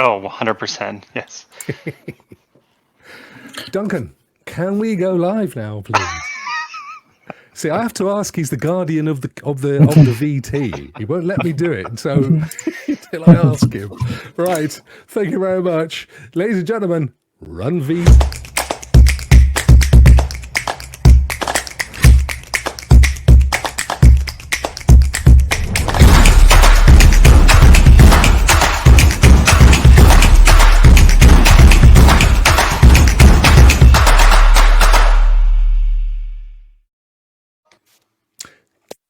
Oh, 100%. Yes. Duncan, can we go live now, please? See, I have to ask. He's the guardian of the VT. He won't let me do it, so until I ask him. Right. Thank you very much, ladies and gentlemen. Run V.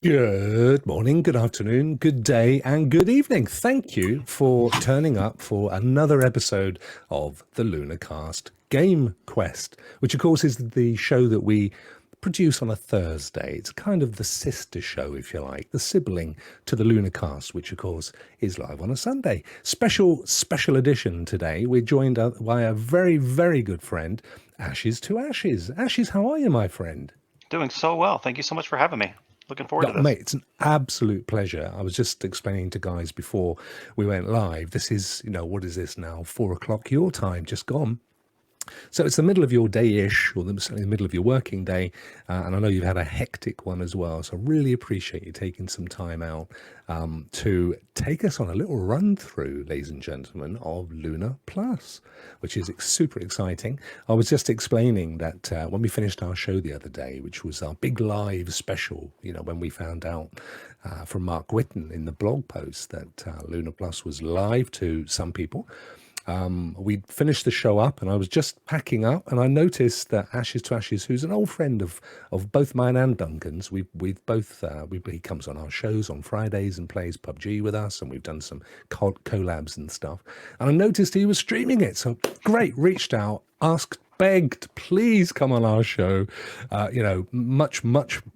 Good morning, good afternoon, good day, and good evening. Thank you for turning up for another episode of the LunaCast Game Quest, which of course is the show that we produce on a Thursday. It's kind of the sister show, if you like, the sibling to the LunaCast, which of course is live on a Sunday. Special edition today. We're joined by a very, very good friend, Ashes to Ashes. Ashes, how are you, my friend? Doing so well. Thank you so much for having me. Looking forward to this. Mate, it's an absolute pleasure. I was just explaining to guys before we went live. This is, what is this now? 4 o'clock your time, just gone. So it's the middle of your day-ish, or certainly the middle of your working day, and I know you've had a hectic one as well, so I really appreciate you taking some time out to take us on a little run-through, ladies and gentlemen, of Luna Plus, which is super exciting. I was just explaining that when we finished our show the other day, which was our big live special, when we found out from Mark Whitten in the blog post that Luna Plus was live to some people, we finished the show up and I was just packing up and I noticed that Ashes to Ashes, who's an old friend of both mine and Duncan's, we've both he comes on our shows on Fridays and plays PUBG with us, and we've done some collabs and stuff, and I noticed he was streaming it. So great, reached out, begged, please come on our show. Much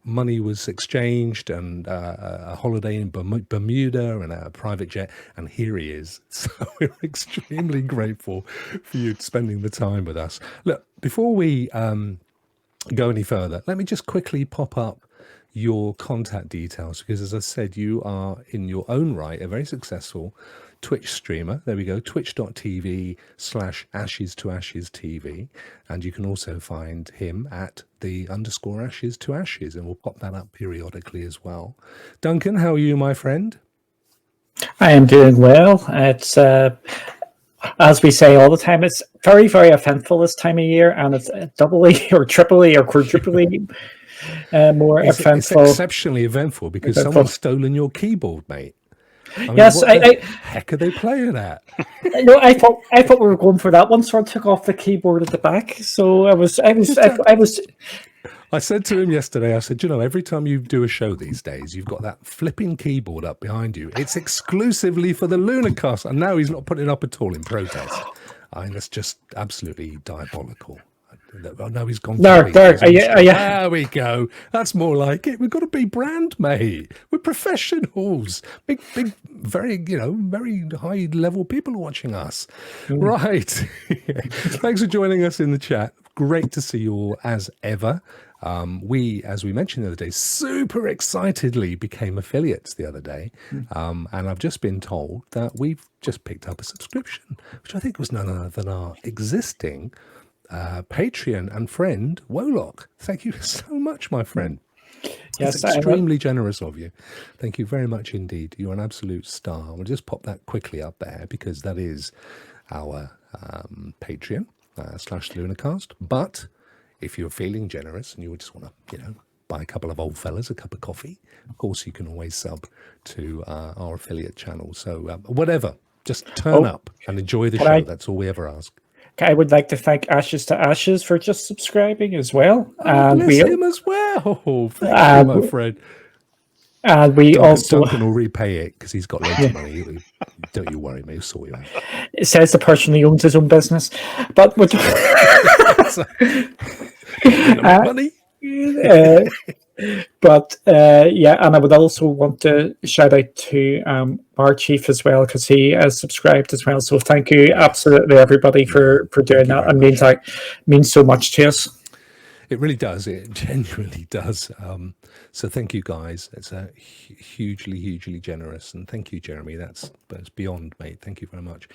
money was exchanged, and a holiday in Bermuda and a private jet, and here he is. So we're extremely grateful for you spending the time with us. Look, before we go any further, let me just quickly pop up your contact details, because as I said, you are in your own right a very successful Twitch streamer. There we go, twitch.tv/Ashes to Ashes TV, and you can also find him at the _Ashes to Ashes, and we'll pop that up periodically as well. Duncan, how are you, my friend? I am doing well. It's as we say all the time, it's very, very eventful this time of year, and it's doubly or triply or quadruply more eventful. It's exceptionally eventful because someone's stolen your keyboard, mate. I mean, yes, what the heck are they playing at? No, I thought we were going for that one, so I took off the keyboard at the back. So I was. I said to him yesterday, I said, every time you do a show these days, you've got that flipping keyboard up behind you. It's exclusively for the LunaCast, and now he's not putting it up at all in protest. I mean, that's just absolutely diabolical. No, he's gone. There we go. That's more like it. We've got to be brand, mate. We're professionals. Big, very, very high level people watching us. Right. Thanks for joining us in the chat. Great to see you all as ever. We, as we mentioned the other day, super excitedly became affiliates the other day. And I've just been told that we've just picked up a subscription, which I think was none other than our existing Patreon and friend Rokk. Thank you so much, my friend. Yes, it's extremely generous of you. Thank you very much indeed. You're an absolute star. We'll just pop that quickly up there because that is our Patreon /LunaCast. But if you're feeling generous and you just want to, buy a couple of old fellas a cup of coffee, of course you can always sub to our affiliate channel. So whatever, just turn up and enjoy the show. That's all we ever ask. I would like to thank Ashes to Ashes for just subscribing as well. Bless him as well. Thank you, my friend. And we Duncan will repay it because he's got loads of money. Don't you worry, mate. We'll sort you out. It says the person who owns his own business. But money. And I would also want to shout out to our chief as well, because he has subscribed as well. So thank you absolutely everybody for doing that. It means so much to us. It really does. It genuinely does. So thank you, guys. It's hugely, hugely generous. And thank you, Jeremy. That's beyond, mate. Thank you very much.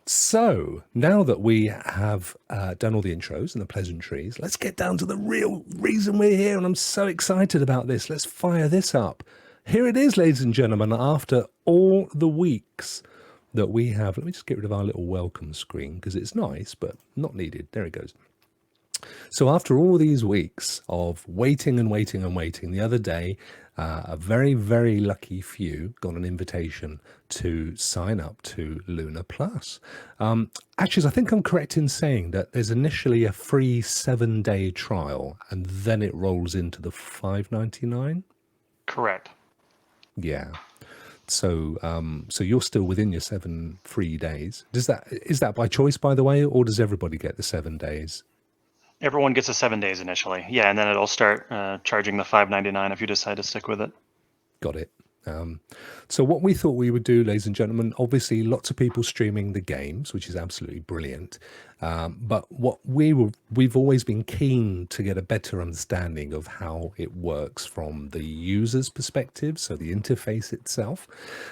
So now that we have done all the intros and the pleasantries, let's get down to the real reason we're here. And I'm so excited about this. Let's fire this up. Here it is, ladies and gentlemen, after all the weeks that we have. Let me just get rid of our little welcome screen because it's nice, but not needed. There it goes. So after all these weeks of waiting and waiting and waiting, the other day, a very, very lucky few got an invitation to sign up to Luna Plus. Actually, I think I'm correct in saying that there's initially a free 7-day trial, and then it rolls into the $5.99. Correct. Yeah. So, so you're still within your 7 free days. Is that by choice, by the way, or does everybody get the 7 days? Everyone gets a 7 days initially. Yeah, and then it'll start charging the $5.99 if you decide to stick with it. Got it. So what we thought we would do, ladies and gentlemen, obviously lots of people streaming the games, which is absolutely brilliant. But what we've always been keen to get a better understanding of how it works from the user's perspective, so the interface itself.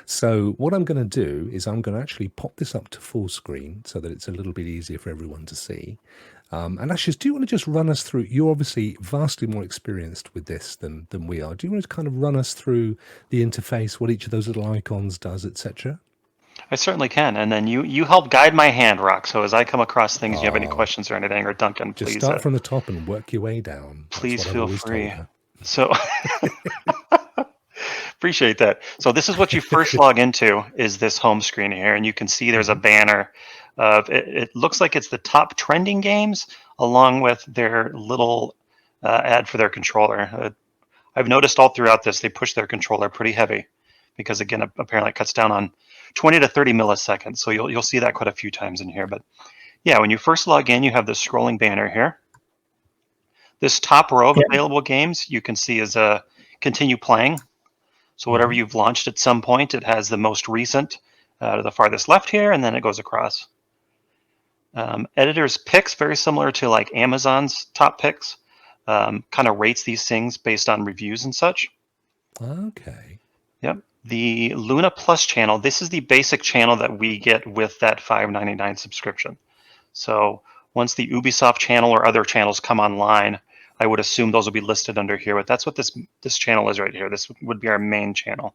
So what I'm going to do is I'm going to actually pop this up to full screen so that it's a little bit easier for everyone to see. And Ashes, do you want to just run us through, you're obviously vastly more experienced with this than we are. Do you want to kind of run us through the interface, what each of those little icons does, etc.? I certainly can. And then you help guide my hand, Rokk. So as I come across things, you have any questions or anything, or Duncan, Just please. start from the top and work your way down. Please feel free. So appreciate that. So this is what you first log into, is this home screen here. And you can see there's a banner of, it looks like it's the top trending games along with their little ad for their controller. I've noticed all throughout this, they push their controller pretty heavy because, again, apparently it cuts down on 20 to 30 milliseconds. So you'll see that quite a few times in here. But yeah, when you first log in, you have this scrolling banner here. This top row of available games you can see is a continue playing. So whatever you've launched at some point, it has the most recent to the farthest left here, and then it goes across. Editor's picks, very similar to like Amazon's top picks, kind of rates these things based on reviews and such. Okay. Yep. The Luna Plus channel, this is the basic channel that we get with that $5.99 subscription. So once the Ubisoft channel or other channels come online, I would assume those will be listed under here, but that's what this channel is right here. This would be our main channel.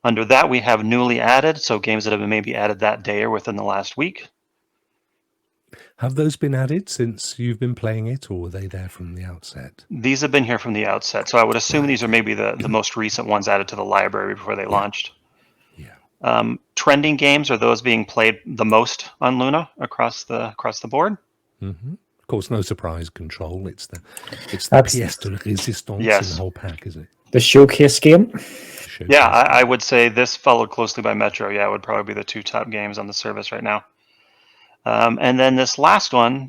Under that, we have newly added, so games that have been maybe added that day or within the last week. Have those been added since you've been playing it, or were they there from the outset? These have been here from the outset, so I would assume these are maybe the most recent ones added to the library before they launched. Yeah. Trending games are those being played the most on Luna across the board. Mm-hmm. Of course, no surprise control. It's the pièce de résistance in the whole pack, is it? The showcase game. Yeah, I would say this, followed closely by Metro. Yeah, it would probably be the 2 top games on the service right now. And then this last one,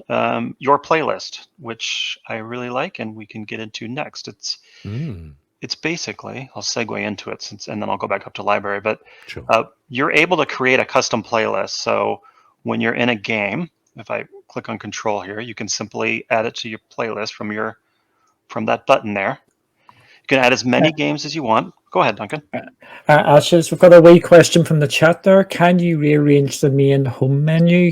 your playlist, which I really like, and we can get into next. It's basically, I'll segue into it and then I'll go back up to library. But sure. You're able to create a custom playlist. So when you're in a game, if I click on control here, you can simply add it to your playlist from that button there. You can add as many games as you want. Go ahead, Duncan. Ashes, we've got a wee question from the chat there. Can you rearrange the main home menu?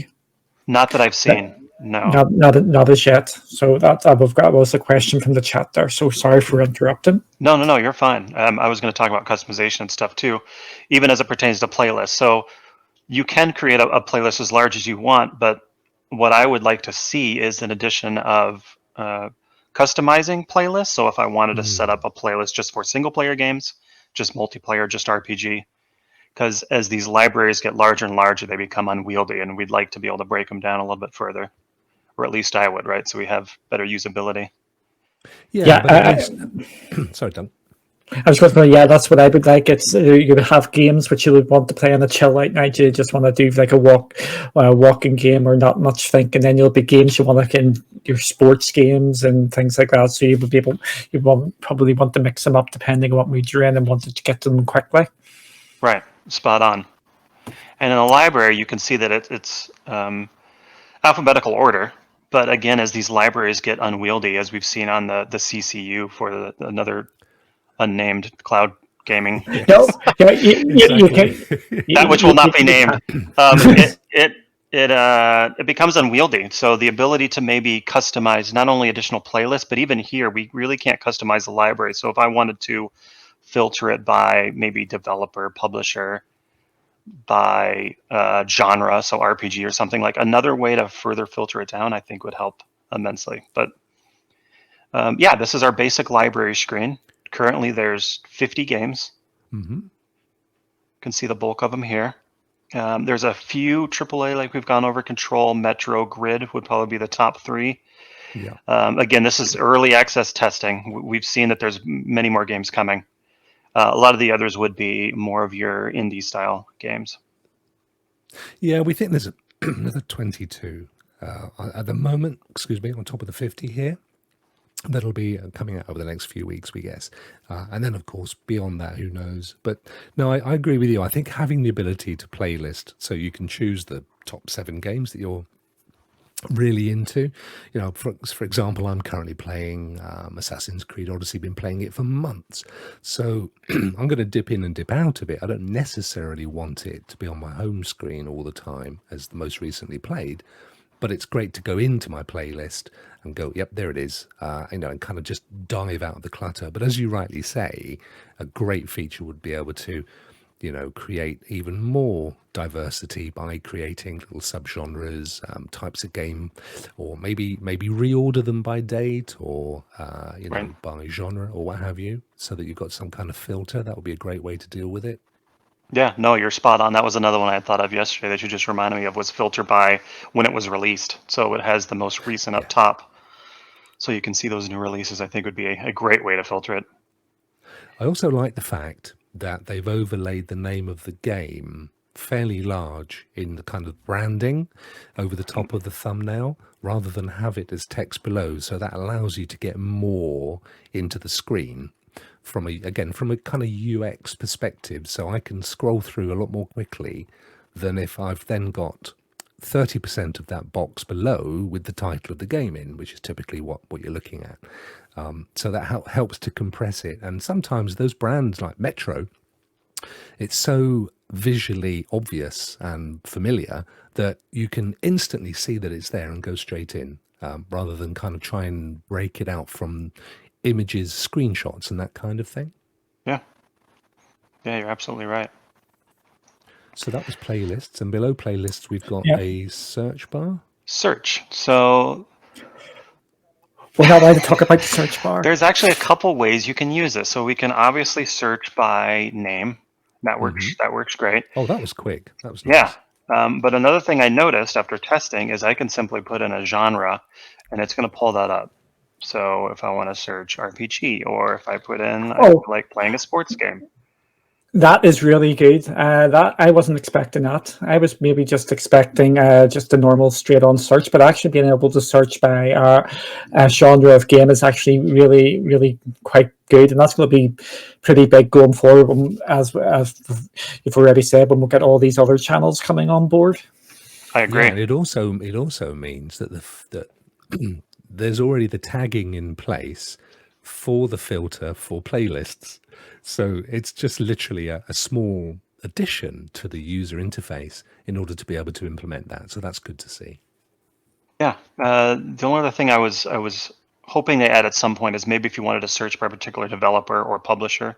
Not that I've seen. No. Not as yet. So that was a question from the chat there. So sorry for interrupting. No, you're fine. I was going to talk about customization and stuff too, even as it pertains to playlists. So you can create a playlist as large as you want, but what I would like to see is an addition of customizing playlists. So if I wanted to set up a playlist just for single player games, just multiplayer, just RPG, because as these libraries get larger and larger, they become unwieldy, and we'd like to be able to break them down a little bit further, or at least I would, right? So we have better usability. Sorry, Don. I was going to say, that's what I would like. It's you would have games which you would want to play on a chill out night. You just want to do like a walking game or not much think, and then you'll be games you want to get in your sports games and things like that. So you would be able, probably want to mix them up depending on what mood you're in and wanted to get to them quickly. Right, spot on. And in the library, you can see that it's alphabetical order, But again, as these libraries get unwieldy, as we've seen on the CCU for another unnamed cloud gaming, No, Yes, yeah, you can. exactly. that which will not be You named, can. it becomes unwieldy. So the ability to maybe customize not only additional playlists, but even here, we really can't customize the library. So if I wanted to filter it by maybe developer, publisher, by genre, so RPG or something, like another way to further filter it down, I think would help immensely. But yeah, this is our basic library screen. Currently, there's 50 games. Hmm. You can see the bulk of them here. There's a few AAA, like we've gone over. Control, Metro, Grid would probably be the top three. Yeah. Again, this is early access testing. We've seen that there's many more games coming. A lot of the others would be more of your indie style games. Yeah, we think there's another 22 at the moment, excuse me, on top of the 50 here. That'll be coming out over the next few weeks, we guess. And then, of course, beyond that, who knows? But no, I agree with you. I think having the ability to playlist so you can choose the top 7 games that you're really into. You know, for example, I'm currently playing Assassin's Creed Odyssey, been playing it for months. So I'm going to dip in and dip out of it. I don't necessarily want it to be on my home screen all the time as the most recently played. But it's great to go into my playlist and go, yep, there it is, and kind of just dive out of the clutter. But as you rightly say, a great feature would be able to, create even more diversity by creating little subgenres, types of game, or maybe reorder them by date or, Right. by genre or what have you, so that you've got some kind of filter. That would be a great way to deal with it. Yeah, no, you're spot on. That was another one I had thought of yesterday that you just reminded me of, was filter by when it was released. So it has the most recent up Yeah. top. So you can see those new releases. I think would be a great way to filter it. I also like the fact that they've overlaid the name of the game fairly large in the kind of branding over the top of the thumbnail rather than have it as text below. So that allows you to get more into the screen from a kind of UX perspective. So I can scroll through a lot more quickly than if I've then got 30% of that box below with the title of the game in, which is typically what you're looking at. So that helps to compress it. And sometimes those brands like Metro, it's so visually obvious and familiar that you can instantly see that it's there and go straight in, rather than kind of try and break it out from images, screenshots, and that kind of thing. Yeah. Yeah, you're absolutely right. So that was playlists, and below playlists, we've got Yeah. a search bar. Search. So We're not allowed to talk about the search bar. there's actually a couple ways you can use this. So we can obviously search by name. That works. That works great. Oh, that was quick. That was nice. Yeah. But another thing I noticed after testing is I can simply put in a genre and it's going to pull that up. So if I want to search RPG, or if I put in, I like playing a sports game. That is really good. That I wasn't expecting that. I was maybe just expecting just a normal straight-on search, but actually being able to search by a genre of game is actually really, really quite good, and that's going to be pretty big going forward. As you've already said, when we get all these other channels coming on board. I agree. Yeah, and it also means that that there's already the tagging in place for the filter for playlists. So it's just literally a small addition to the user interface in order to be able to implement that. So that's good to see. Yeah. The only other thing I was hoping they add at some point is maybe if you wanted to search by a particular developer or publisher.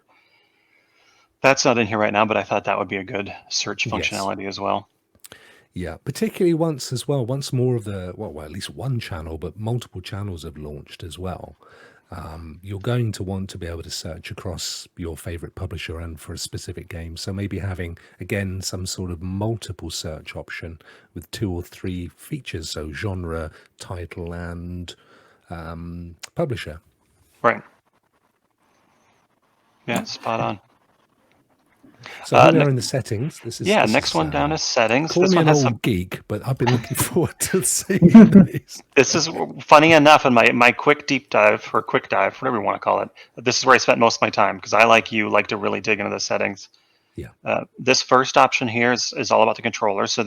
That's not in here right now, but I thought that would be a good search functionality as well. Yeah, particularly once more of the, well, at least one channel, but multiple channels have launched as well. You're going to want to be able to search across your favorite publisher and for a specific game. So maybe having, again, some sort of multiple search option with 2 or 3 features. So genre, title, and publisher. Right. Yeah, spot on. So here we are in the settings. This is next one down is settings. Call this me one an has old some geek, but I've been looking forward to seeing these. This is funny enough in my quick deep dive, or quick dive, whatever you want to call it. This is where I spent most of my time because I, like you, like to really dig into the settings. Yeah. This first option here is all about the controller. So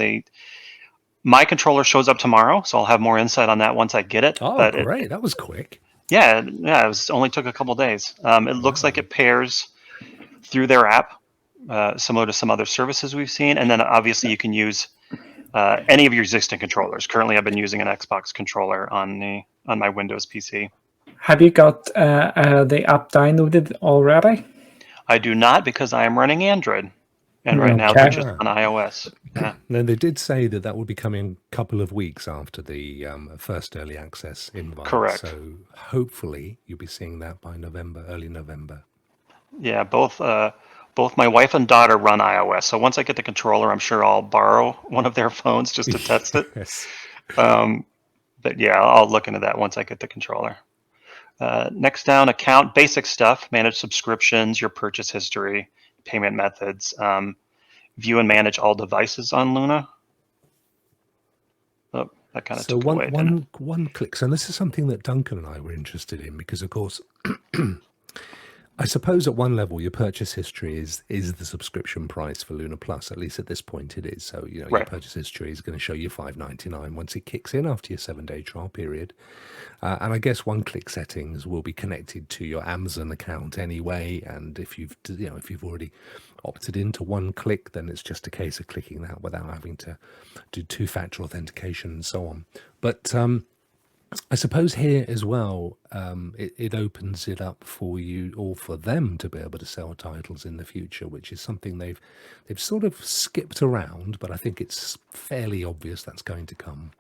My controller shows up tomorrow, so I'll have more insight on that once I get it. Oh, But great! That was quick. yeah, it only took a couple days. It looks like it pairs through their app, similar to some other services we've seen, and then obviously you can use any of your existing controllers. Currently, I've been using an Xbox controller on my Windows PC. Have you got the app downloaded already? I do not, because I am running Android, and right now they're just on iOS. Yeah. Then they did say that will be coming a couple of weeks after the first early access invite. Correct. So hopefully you'll be seeing that by early November. Yeah, both my wife and daughter run iOS. So once I get the controller, I'm sure I'll borrow one of their phones just to test it. Yes. But yeah, I'll look into that once I get the controller. Next down, account, basic stuff, manage subscriptions, your purchase history, payment methods, view and manage all devices on Luna. Oh, that kind of took it away. One click. So this is something that Duncan and I were interested in because, of course, I suppose at one level your purchase history is the subscription price for Luna Plus. At least at this point it is. So your purchase history is going to show you $5.99 once it kicks in after your 7-day trial period. And I guess one-click settings will be connected to your Amazon account anyway. And if you've already opted into one-click, then it's just a case of clicking that without having to do two-factor authentication and so on. But I suppose here as well, it opens it up for you or for them to be able to sell titles in the future, which is something they've sort of skipped around, but I think it's fairly obvious that's going to come.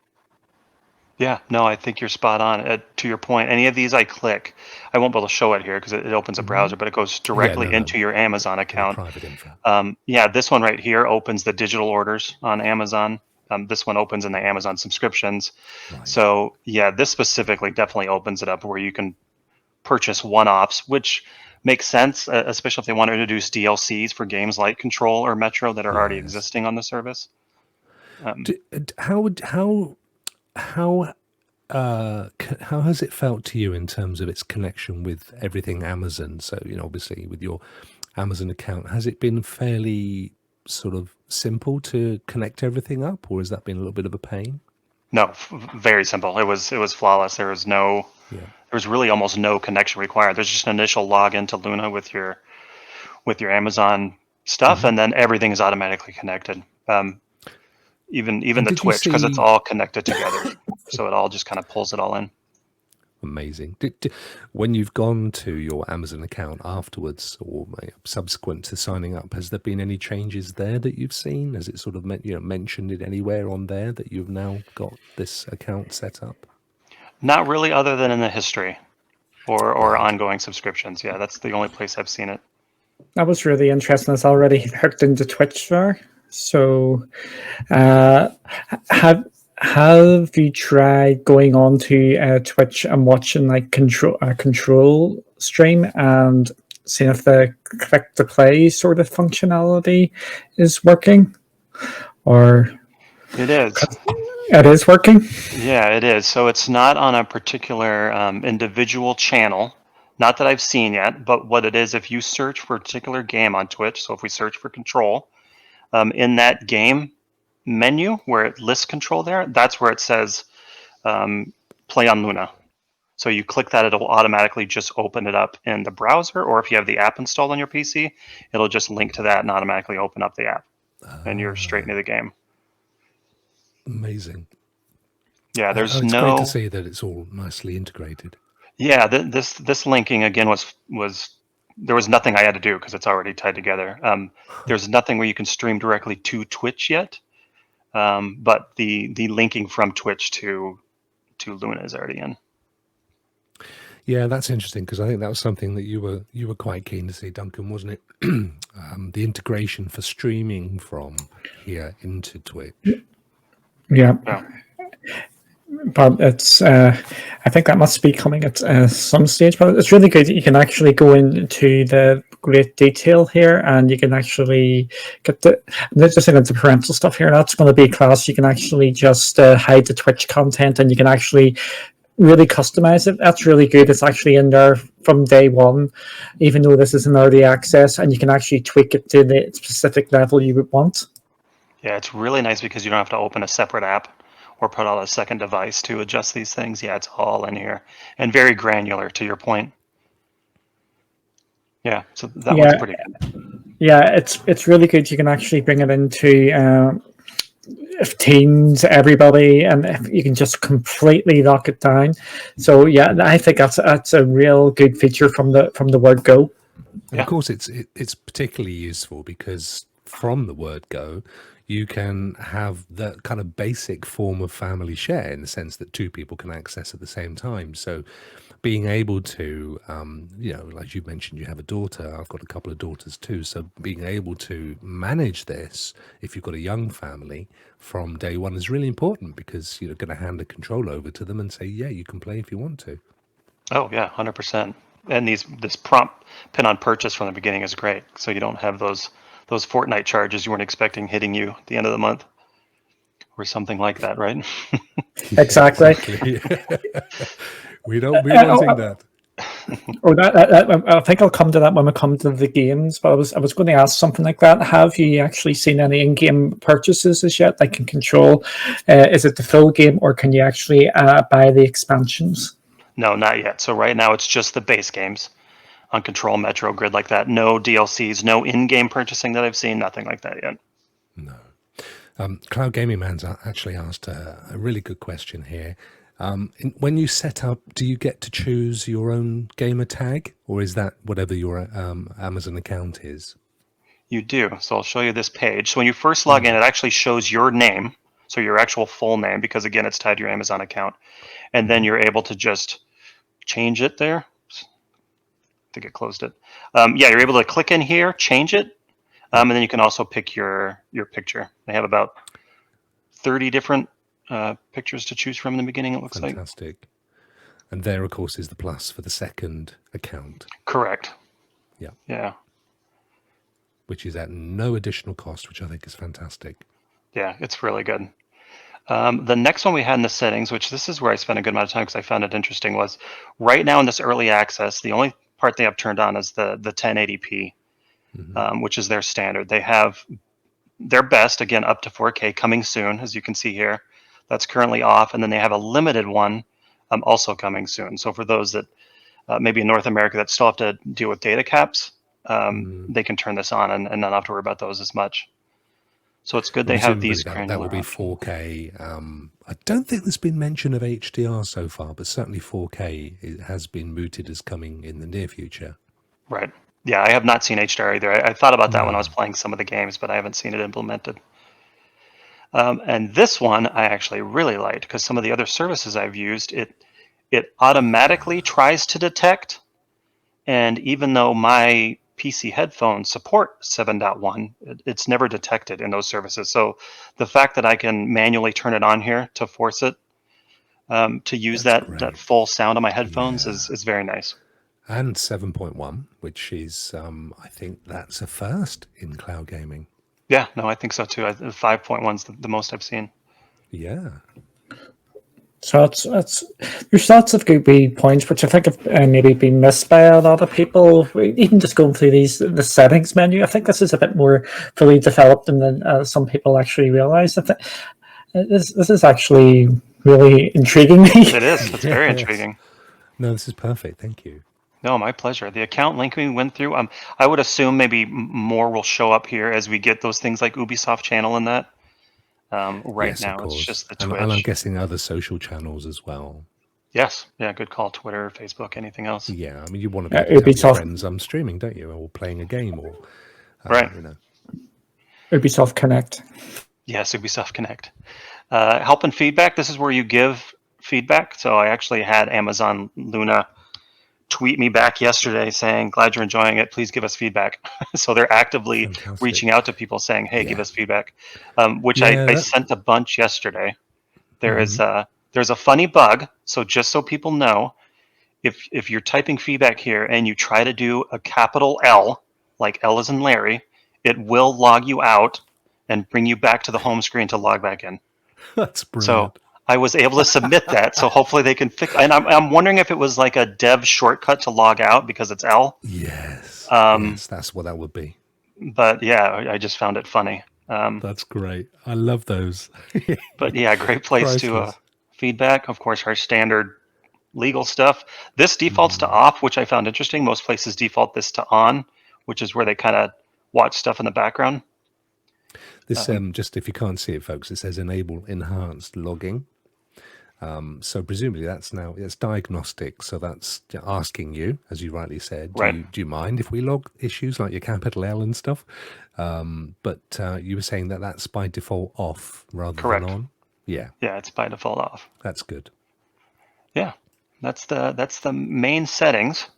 Yeah, no, I think you're spot on. To your point, any of these I click, I won't be able to show it here because it opens a browser, but it goes directly into your Amazon account. Private info. This one right here opens the digital orders on Amazon. This one opens in the Amazon subscriptions. Right. So yeah, this specifically definitely opens it up where you can purchase one-offs, which makes sense, especially if they want to introduce DLCs for games like Control or Metro that are already existing on the service. How has it felt to you in terms of its connection with everything Amazon? So, obviously with your Amazon account, has it been fairly sort of simple to connect everything up, or has that been a little bit of a pain? No, very simple. It was flawless. There was really almost no connection required. There's just an initial login to Luna with your Amazon stuff, and then everything is automatically connected. Even the Twitch, because it's all connected together. So it all just kind of pulls it all in. Amazing. When you've gone to your Amazon account afterwards or subsequent to signing up, has there been any changes there that you've seen? Has it sort of mentioned it anywhere on there that you've now got this account set up? Not really, other than in the history or ongoing subscriptions. Yeah, that's the only place I've seen it. That was really interesting. It's already hooked into Twitch there. So have you tried going on to Twitch and watching like control stream and seeing if the click to play sort of functionality is working? Or it is. It is working? Yeah, it is. So it's not on a particular individual channel, not that I've seen yet, but what it is, if you search for a particular game on Twitch, so if we search for Control, in that game menu where it lists Control there, that's where it says play on Luna. So you click that, it'll automatically just open it up in the browser, or if you have the app installed on your PC, it'll just link to that and automatically open up the app, and you're straight into the game. Amazing. Yeah, it's great to see that it's all nicely integrated. Yeah, this linking again was there was nothing I had to do because it's already tied together. There's nothing where you can stream directly to Twitch yet, but the linking from Twitch to Luna is already in. Yeah, that's interesting because I think that was something that you were quite keen to see, Duncan, wasn't it? The integration for streaming from here into Twitch. Yeah. But it's I think that must be coming at some stage, but it's really good that you can actually go into the great detail here, and you can actually get just into parental stuff here. That's going to be a class you can actually just hide the Twitch content, and you can actually really customize it. That's really good. It's actually in there from day one, even though this is an early access, and you can actually tweak it to the specific level you would want. Yeah, it's really nice because you don't have to open a separate app or put out a second device to adjust these things. Yeah, it's all in here and very granular to your point. Yeah, so that one's Yeah, pretty good. yeah, it's really good. You can actually bring it into teams, everybody, and you can just completely lock it down. So yeah, I think that's a real good feature from the word go. And of course, it's particularly useful because from the word go, you can have the kind of basic form of family share in the sense that two people can access at the same time. So being able to, like you mentioned, you have a daughter. I've got a couple of daughters too. So being able to manage this, if you've got a young family from day one, is really important because you're going to hand the control over to them and say, yeah, you can play if you want to. Oh yeah, 100%. And this prompt pin on purchase from the beginning is great. So you don't have those Fortnite charges you weren't expecting hitting you at the end of the month or something like that, right? Exactly. We don't be wanting that. Oh, I think I'll come to that when we come to the games. But I was going to ask something like that. Have you actually seen any in-game purchases as yet that can control? Is it the full game, or can you actually buy the expansions? No, not yet. So right now it's just the base games on Control, Metro, Grid like that. No DLCs, no in-game purchasing that I've seen, nothing like that yet. No. Cloud Gaming Man's actually asked a really good question here. When you set up, do you get to choose your own gamer tag, or is that whatever your Amazon account is? You do. So I'll show you this page. So when you first log in, it actually shows your name, so your actual full name, because again, it's tied to your Amazon account. And then you're able to just change it there. I think it closed it. Yeah, you're able to click in here, change it, and then you can also pick your picture. They have about 30 different pictures to choose from in the beginning, it looks like. Fantastic. And there, of course, is the plus for the second account. Correct. Yeah. Yeah. Which is at no additional cost, which I think is fantastic. Yeah, it's really good. The next one we had in the settings, which this is where I spent a good amount of time because I found it interesting, was right now in this early access, the only part they have turned on is the 1080p, which is their standard. They have their best, again, up to 4K coming soon, as you can see here. That's currently off. And then they have a limited one also coming soon. So for those that maybe in North America that still have to deal with data caps, they can turn this on and not have to worry about those as much. So it's good they have these granular that will be 4K. I don't think there's been mention of HDR so far, but certainly 4K has been mooted as coming in the near future. Right. Yeah, I have not seen HDR either. I thought about that when I was playing some of the games, but I haven't seen it implemented. And this one I actually really liked because some of the other services I've used, it automatically tries to detect. And even though my PC headphones support 7.1, it's never detected in those services. So the fact that I can manually turn it on here to force it to use that full sound on my headphones is very nice. And 7.1, which is, I think that's a first in cloud gaming. Yeah, no, I think so too. 5.1 is the most I've seen. Yeah. So that's there's lots of good wee points which I think have maybe been missed by a lot of people. Even just going through the settings menu, I think this is a bit more fully developed than some people actually realize. I think this is actually really intriguing me. It is. It's very intriguing. No, this is perfect. Thank you. No, my pleasure. The account link we went through, I would assume maybe more will show up here as we get those things like Ubisoft channel and that. Right now, it's just the Twitch. And I'm guessing other social channels as well. Yes. Yeah, good call. Twitter, Facebook, anything else. Yeah, I mean, you want to be able to tell your friends I'm streaming, don't you? Or playing a game or... right. Ubisoft Connect. Yes, Ubisoft Connect. Help and feedback. This is where you give feedback. So I actually had Amazon Luna tweet me back yesterday saying, glad you're enjoying it. Please give us feedback. So they're actively reaching out to people saying, hey, give us feedback, which I sent a bunch yesterday. There's a funny bug. So just so people know, if you're typing feedback here and you try to do a capital L, like L as in Larry, it will log you out and bring you back to the home screen to log back in. That's brilliant. So I was able to submit that, so hopefully they can fix. And I'm wondering if it was like a dev shortcut to log out because it's L. Yes, yes, that's what that would be. But yeah, I just found it funny. That's great. I love those. But yeah, great place to Priceless. feedback. Of course, our standard legal stuff. This defaults to off, which I found interesting. Most places default this to on, which is where they kind of watch stuff in the background. This just if you can't see it, folks, it says enable enhanced logging. So presumably it's diagnostic. So that's asking you, as you rightly said, Right. do you mind if we log issues like your capital L and stuff? But you were saying that that's by default off rather Correct. than on. Yeah, Yeah, it's by default off. that's good. Yeah, that's the main settings.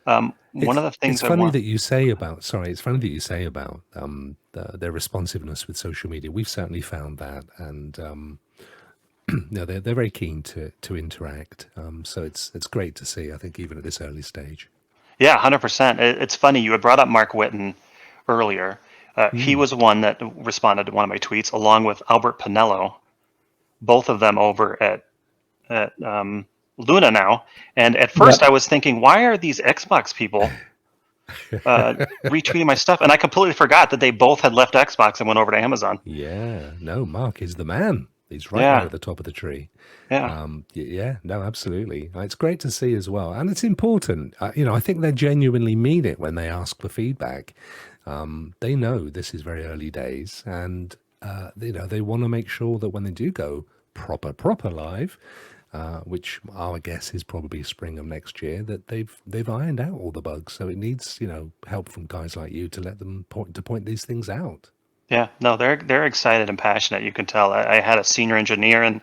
One of the things It's funny that you say about their responsiveness with social media. We've certainly found that, and no, they're very keen to interact. So it's great to see. I think even at this early stage. Yeah, 100%. It's funny. You had brought up Mark Whitten earlier. He was one that responded to one of my tweets, along with Albert Pinello, both of them over at Luna now. And at first, I was thinking, why are these Xbox people retweeting my stuff? And I completely forgot that they both had left Xbox and went over to Amazon. Yeah, no, Mark is the man. He's right Yeah. there at the top of the tree. Yeah. Yeah, no, absolutely. It's great to see as well, and it's important. I think they genuinely mean it when they ask for feedback. They know this is very early days, and they want to make sure that when they do go proper live, which our guess is probably spring of next year, that they've ironed out all the bugs. So it needs help from guys like you to let them point these things out. Yeah, no, they're excited and passionate. You can tell. I had a senior engineer in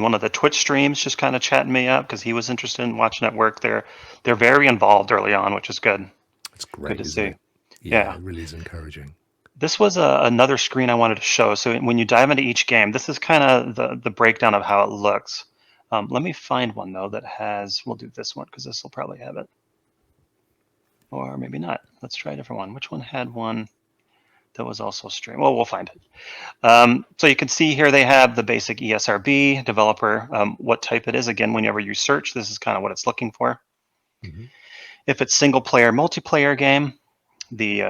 one of the Twitch streams just kind of chatting me up because he was interested in watching it work. They're very involved early on, which is good. It's great, Good to isn't see. it? Yeah, it really is encouraging. This was another screen I wanted to show. So when you dive into each game, this is kind of the breakdown of how it looks. Let me find one though that has. We'll do this one because this will probably have it, or maybe not. Let's try a different one. Which one had one that was also stream? Well, we'll find it. So you can see here they have the basic ESRB developer, what type it is. Again, whenever you search, this is kind of what it's looking for. Mm-hmm. If it's single player, multiplayer game, the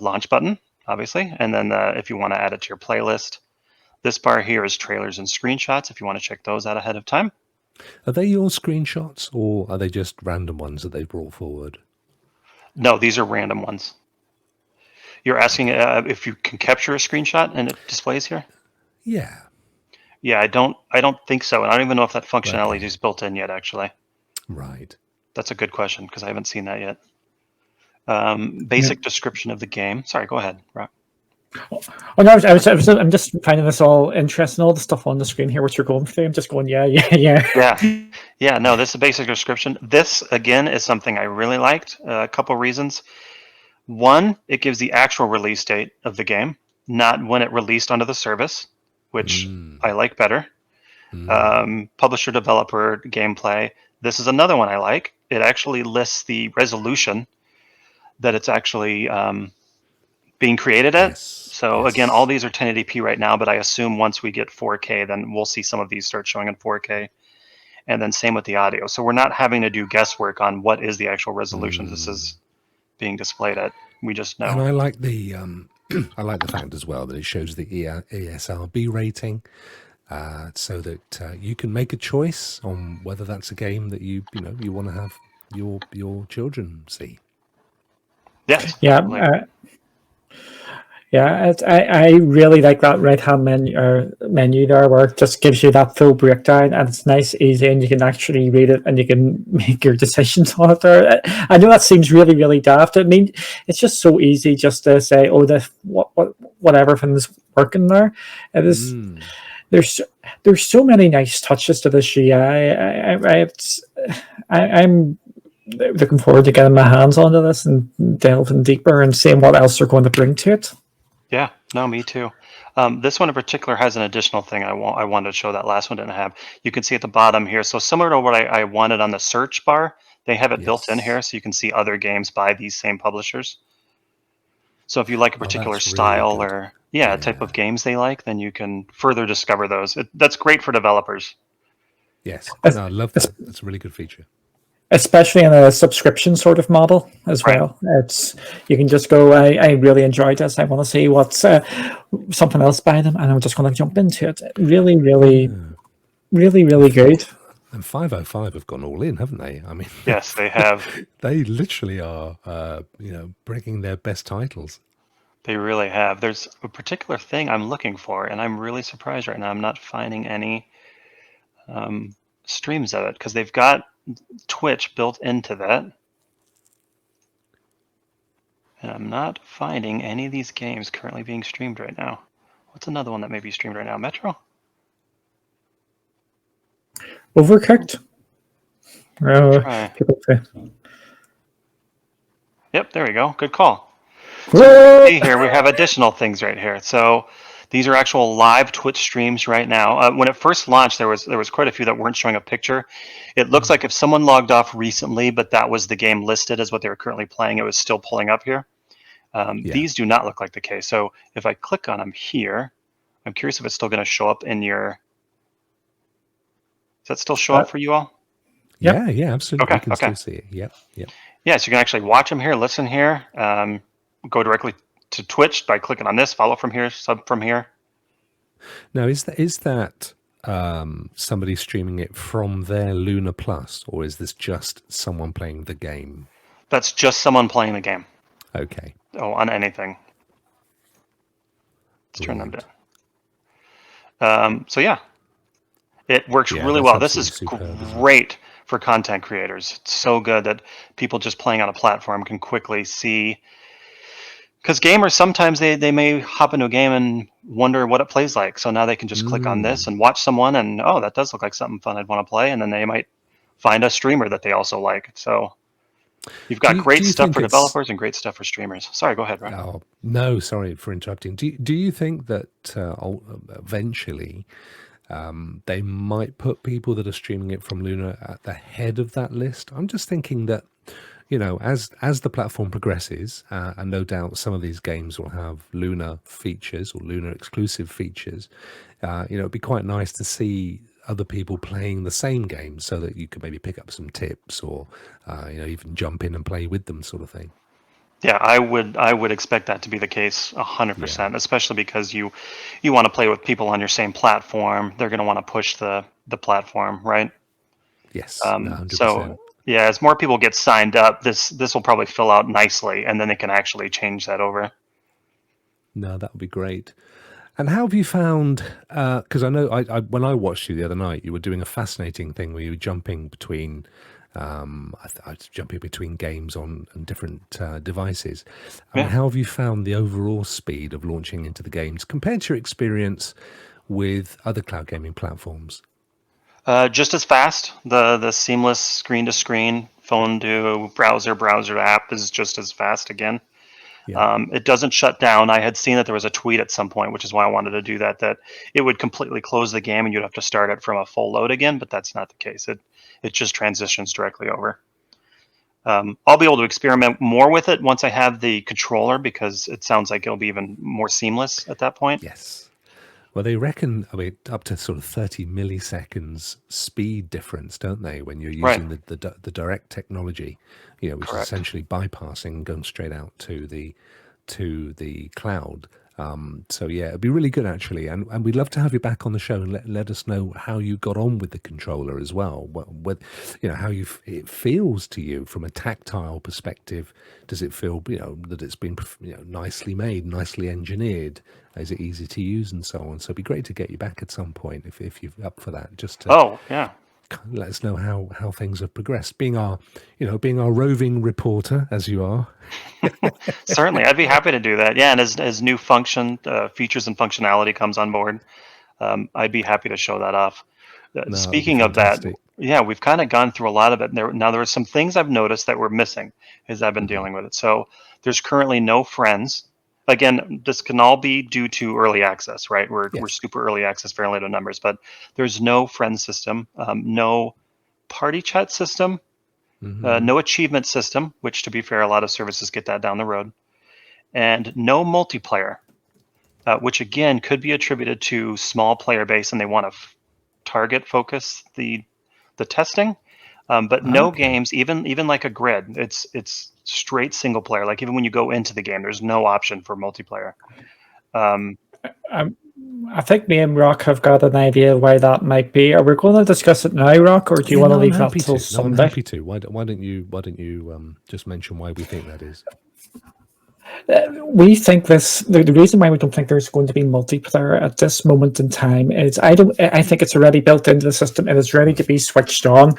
launch button, obviously. And then if you want to add it to your playlist, this bar here is trailers and screenshots if you want to check those out ahead of time. Are they your screenshots or are they just random ones that they've brought forward? No, these are random ones. You're asking if you can capture a screenshot and it displays here? Yeah. Yeah, I don't think so. And I don't even know if that functionality is built in yet, actually. Right. That's a good question because I haven't seen that yet. Basic description of the game. Sorry, go ahead, Rokk. Oh no, I'm just finding this all interesting. All the stuff on the screen here, what you're going through. I'm just going, yeah. Yeah. No, this is a basic description. This again is something I really liked. A couple reasons. One, it gives the actual release date of the game, not when it released onto the service, which I like better. Publisher, developer, gameplay. This is another one I like. It actually lists the resolution that it's actually being created at. So again, all these are 1080p right now, but I assume once we get 4K, then we'll see some of these start showing in 4K. And then same with the audio. So we're not having to do guesswork on what is the actual resolution this is being displayed at. We just know. And I like the I like the fact as well that it shows the ESRB rating, so that you can make a choice on whether that's a game that you want to have your children see. Yes. Yeah, I really like that right-hand menu there, where it just gives you that full breakdown, and it's nice, easy, and you can actually read it, and you can make your decisions on it there. I know that seems really, really daft. I mean, it's just so easy just to say, oh, whatever thing's working there. It is. There's so many nice touches to this UI. I'm looking forward to getting my hands onto this and delving deeper and seeing what else they're going to bring to it. Yeah, no, me too. This one in particular has an additional thing I wanted to show that last one didn't have. You can see at the bottom here. So similar to what I wanted on the search bar, they have it built in here so you can see other games by these same publishers. So if you like a particular style or type of games they like, then you can further discover those. That's great for developers. Yes, I love that. That's a really good feature. especially in a subscription sort of model as Right. well. It's you can just go, I really enjoyed this. I want to see what's something else by them, and I'm just going to jump into it. Really, really, really, really good. And 505 have gone all in, haven't they? I mean, Yes, they have. they literally are, bringing their best titles. They really have. There's a particular thing I'm looking for, and I'm really surprised right now. I'm not finding any streams of it because they've got Twitch built into that. And I'm not finding any of these games currently being streamed right now. What's another one that may be streamed right now? Metro? Overcooked. Try. People say. Yep, there we go. Good call. Whoa! See here, we have additional things right here. So these are actual live Twitch streams right now. When it first launched, there was quite a few that weren't showing a picture. It looks like if someone logged off recently, but that was the game listed as what they were currently playing, it was still pulling up here. These do not look like the case. So if I click on them here, I'm curious if it's still going to show up in your. Does that still show up for you all? Yep. Yeah, absolutely. Okay, We can okay. still see it. Yep. Yeah, so you can actually watch them here, listen here, go directly to Twitch by clicking on this, follow from here, sub from here. Now, is that somebody streaming it from their Luna Plus, or is this just someone playing the game? That's just someone playing the game. Okay. Oh, on anything. Let's turn them Brilliant. down. So yeah, it works Yeah, really that's well. This is absolutely superb, isn't it? great for content creators. It's so good that people just playing on a platform can quickly see. Because gamers, sometimes they may hop into a game and wonder what it plays like. So now they can just click on this and watch someone and, oh, that does look like something fun I'd want to play. And then they might find a streamer that they also like. So you've got great do you stuff think for it's- developers and great stuff for streamers. Sorry, go ahead, Ryan. Oh, no, sorry for interrupting. Do you think that eventually they might put people that are streaming it from Luna at the head of that list? I'm just thinking that, as the platform progresses, and no doubt some of these games will have Luna features or Luna exclusive features, it'd be quite nice to see other people playing the same game so that you could maybe pick up some tips or, even jump in and play with them, sort of thing. Yeah, I would expect that to be the case 100%, especially because you want to play with people on your same platform. They're going to want to push the platform, right? Yes, 100%. So yeah, as more people get signed up, this will probably fill out nicely, and then they can actually change that over. No, that would be great. And how have you found? Because I know when I watched you the other night, you were doing a fascinating thing where you were jumping between. I was jumping between games on different devices. I mean, how have you found the overall speed of launching into the games compared to your experience with other cloud gaming platforms? Just as fast. The seamless screen to screen, phone to browser to app is just as fast again. Yeah. It doesn't shut down. I had seen that there was a tweet at some point, which is why I wanted to do that it would completely close the game and you'd have to start it from a full load again, but that's not the case. It just transitions directly over. I'll be able to experiment more with it once I have the controller because it sounds like it'll be even more seamless at that point. Yes. Well, they reckon, up to sort of 30 milliseconds speed difference, don't they, when you're using the direct technology, which is essentially bypassing and going straight out to the cloud. So yeah, it'd be really good actually, and we'd love to have you back on the show and let us know how you got on with the controller as well. With how it feels to you from a tactile perspective. Does it feel that it's been nicely made, nicely engineered? Is it easy to use and so on? So it'd be great to get you back at some point if you're up for that. Just to let us know how things have progressed. Being our roving reporter as you are. Certainly, I'd be happy to do that. Yeah, and as new features and functionality comes on board, I'd be happy to show that off. Speaking of that, we've kind of gone through a lot of it. There are some things I've noticed that were missing as I've been dealing with it. So there's currently no friends. Again, this can all be due to early access, right? We're super early access, very little numbers, but there's no friend system, no party chat system, no achievement system, which to be fair, a lot of services get that down the road, and no multiplayer, which again could be attributed to small player base and they want to target focus the testing. But no Okay. games, even like a Grid, it's straight single player. Like even when you go into the game, there's no option for multiplayer. I think me and Rokk have got an idea why that might be. Are we going to discuss it now, Rokk, or do you want to I'm leave that happy till to. No, I'm Sunday? happy to. Why don't you just mention why we think that is? We think the reason why we don't think there's going to be multiplayer at this moment in time is I think it's already built into the system and it's ready to be switched on.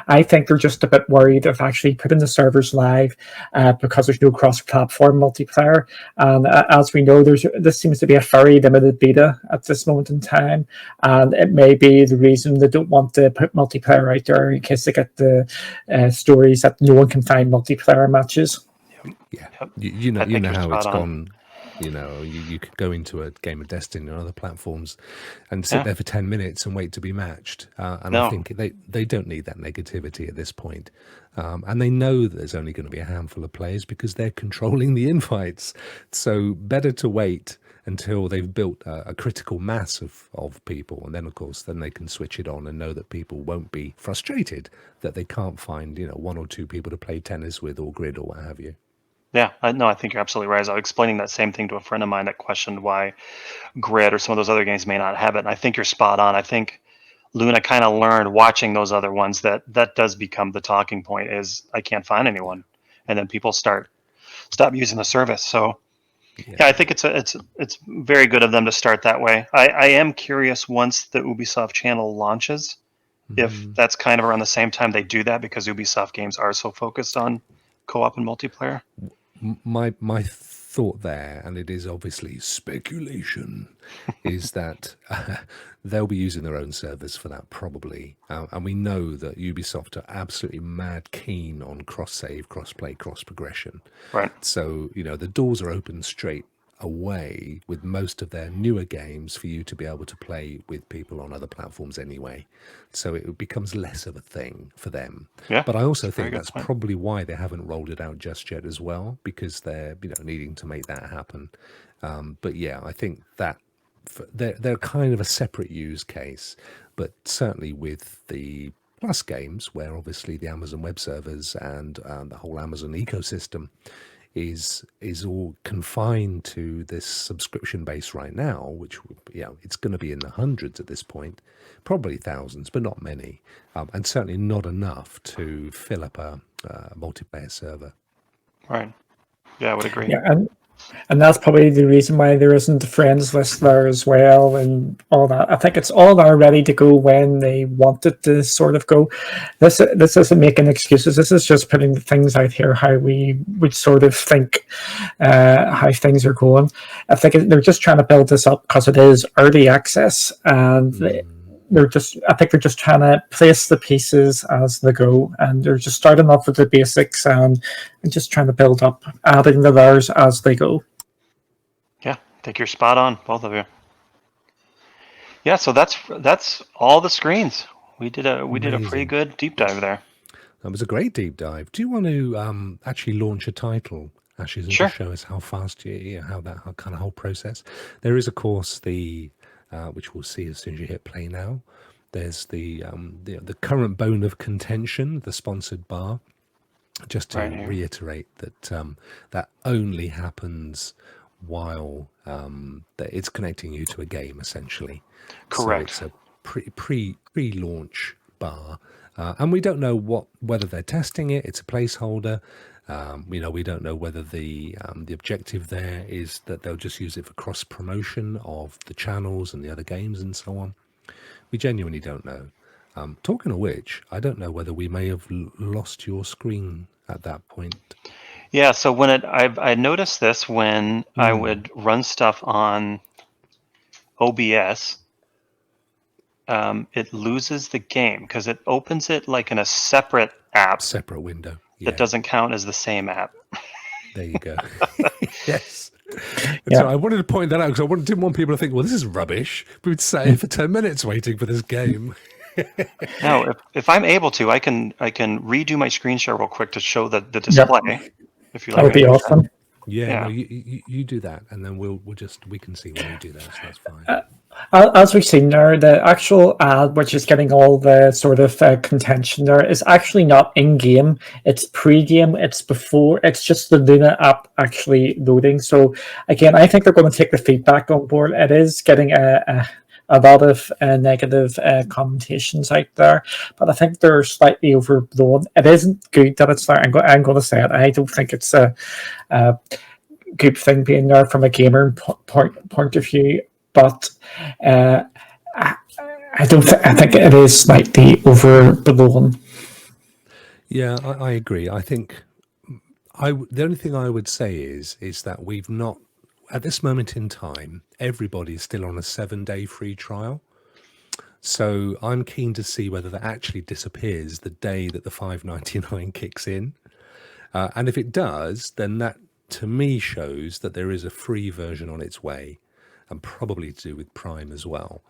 I think they're just a bit worried of actually putting the servers live because there's no cross-platform multiplayer. And as we know, this seems to be a very limited beta at this moment in time, and it may be the reason they don't want to put multiplayer out there in case they get the stories that no one can find multiplayer matches. Yeah, Yep. you I think know you're how it's spot on. gone. You could go into a game of Destiny on other platforms and sit Yeah. there for 10 minutes and wait to be matched. And No. I think they don't need that negativity at this point. And they know that there's only going to be a handful of players because they're controlling the invites. So better to wait until they've built a critical mass of people. And then, of course, then they can switch it on and know that people won't be frustrated that they can't find, one or two people to play tennis with or Grid or what have you. Yeah, I think you're absolutely right. As I was explaining that same thing to a friend of mine that questioned why Grid or some of those other games may not have it. And I think you're spot on. I think Luna kind of learned watching those other ones that does become the talking point is I can't find anyone. And then people stop using the service. So yeah, I think it's very good of them to start that way. I am curious once the Ubisoft channel launches, if that's kind of around the same time they do that because Ubisoft games are so focused on co-op and multiplayer. My thought there, and it is obviously speculation, is that they'll be using their own servers for that probably, and we know that Ubisoft are absolutely mad keen on cross-save, cross-play, cross-progression. Right. So the doors are open straight away with most of their newer games for you to be able to play with people on other platforms anyway. So it becomes less of a thing for them. Yeah, But I also that's a very think good that's point. probably why they haven't rolled it out just yet as well, because they're needing to make that happen. But yeah, I think that they're kind of a separate use case, but certainly with the Plus games, where obviously the Amazon web servers and the whole Amazon ecosystem is all confined to this subscription base right now, which it's going to be in the hundreds at this point, probably thousands, but not many, and certainly not enough to fill up a multiplayer server. Right. Yeah, I would agree. Yeah, and that's probably the reason why there isn't a friends list there as well and all that. I think it's all there ready to go when they want it to sort of go. This isn't making excuses. This is just putting the things out here how we would sort of think how things are going. I think they're just trying to build this up because it is early access, and I think they're just trying to place the pieces as they go, and they're just starting off with the basics and just trying to build up, adding the layers as they go. Yeah, I think you're spot on, both of you. Yeah, so that's all the screens. We did a pretty Amazing. good deep dive there. That was a great deep dive. Do you want to actually launch a title, Ashes, and Sure. just show us how fast how kind of whole process? There is, of course, the which we'll see as soon as you hit play now. There's the current bone of contention, the sponsored bar. Just to Right here. reiterate that that only happens while it's connecting you to a game, essentially. Correct. So it's a pre-launch bar, and we don't know whether they're testing it. It's a placeholder. We don't know whether the objective there is that they'll just use it for cross promotion of the channels and the other games and so on. We genuinely don't know. Talking of which, I don't know whether we may have lost your screen at that point. Yeah, so when I noticed this when I would run stuff on OBS, it loses the game because it opens it like in a separate app Separate window. that doesn't count as the same app. There you go. Yes. Yeah. So I wanted to point that out because didn't want people to think, well, this is rubbish. We'd sat here for 10 minutes waiting for this game. Now, if I'm able to, I can redo my screen share real quick to show the display. If you like, That would be awesome. Yeah, Yeah. no, you do that, and then we can see when you do that. So that's fine. As we've seen there, the actual ad, which is getting all the sort of contention there, is actually not in-game. It's pre-game. It's before. It's just the Luna app actually loading. So again, I think they're going to take the feedback on board. It is getting a lot of negative connotations out there, but I think they're slightly overblown. It isn't good that it's there. I'm going to say it. I don't think it's a good thing being there from a gamer point of view, but uh, I don't. I think it is slightly overblown. Yeah, I agree. I think the only thing I would say is that we've not, at this moment in time, everybody's still on a 7-day free trial. So I'm keen to see whether that actually disappears the day that the $5.99 kicks in. And if it does, then that to me shows that there is a free version on its way, and probably to do with Prime as well.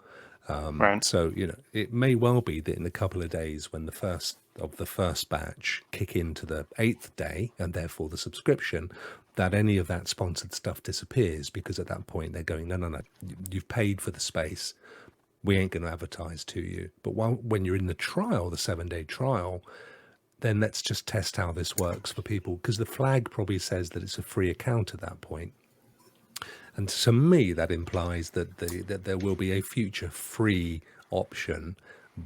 Right. So, it may well be that in a couple of days, when the first batch kick into the 8th day, and therefore the subscription, that any of that sponsored stuff disappears, because at that point they're going, no, you've paid for the space. We ain't going to advertise to you. But when you're in the trial, the 7-day trial, then let's just test how this works for people, because the flag probably says that it's a free account at that point. And to me, that implies that that there will be a future free option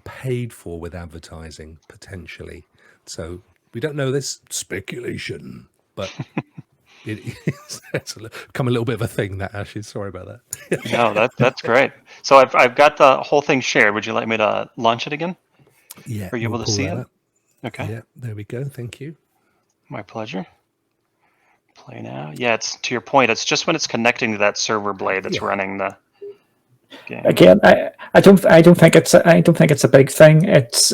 paid for with advertising, potentially. So we don't know this, speculation, but it's become a little bit of a thing, that, Ashes. Sorry about that. No, that's great. So I've got the whole thing shared. Would you like me to launch it again? Yeah, Are you able to pull see that it? up. Okay. Yeah, there we go. Thank you. My pleasure. Play now. Yeah, it's to your point. It's just when it's connecting to that server blade that's running the game. Again, I don't think it's a big thing. It's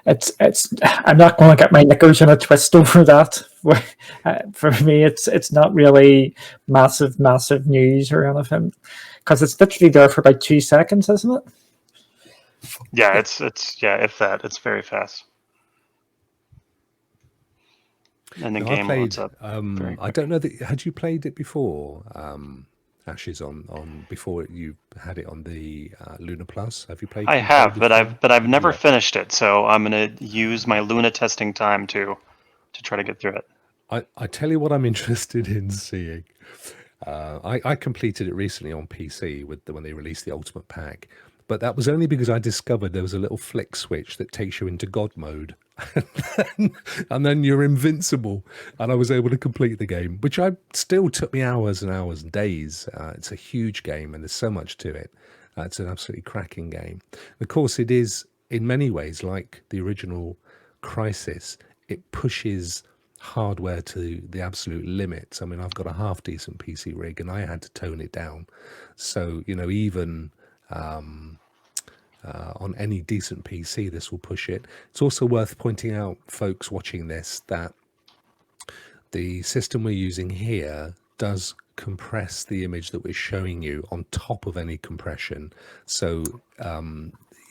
I'm not going to get my knickers in a twist over that. For me, it's not really massive news or anything, because it's literally there for about 2 seconds, isn't it? Yeah, it's if that, it's very fast. And then game loads up. I don't know that, had you played it before, Ashes, on before you had it on the Luna Plus? Have you played? I have, before? but I've never finished it. So I'm gonna use my Luna testing time to try to get through it. I tell you what, I'm interested in seeing. I completed it recently on PC when they released the Ultimate Pack, but that was only because I discovered there was a little flick switch that takes you into God mode, and then you're invincible. And I was able to complete the game, which still took me hours and hours and days. It's a huge game, and there's so much to it. It's an absolutely cracking game. Of course, it is in many ways like the original Crisis. It pushes hardware to the absolute limits. I mean, I've got a half decent PC rig, and I had to tone it down. So even on any decent PC, this will push it. It's also worth pointing out, folks watching this, that the system we're using here does compress the image that we're showing you on top of any compression. So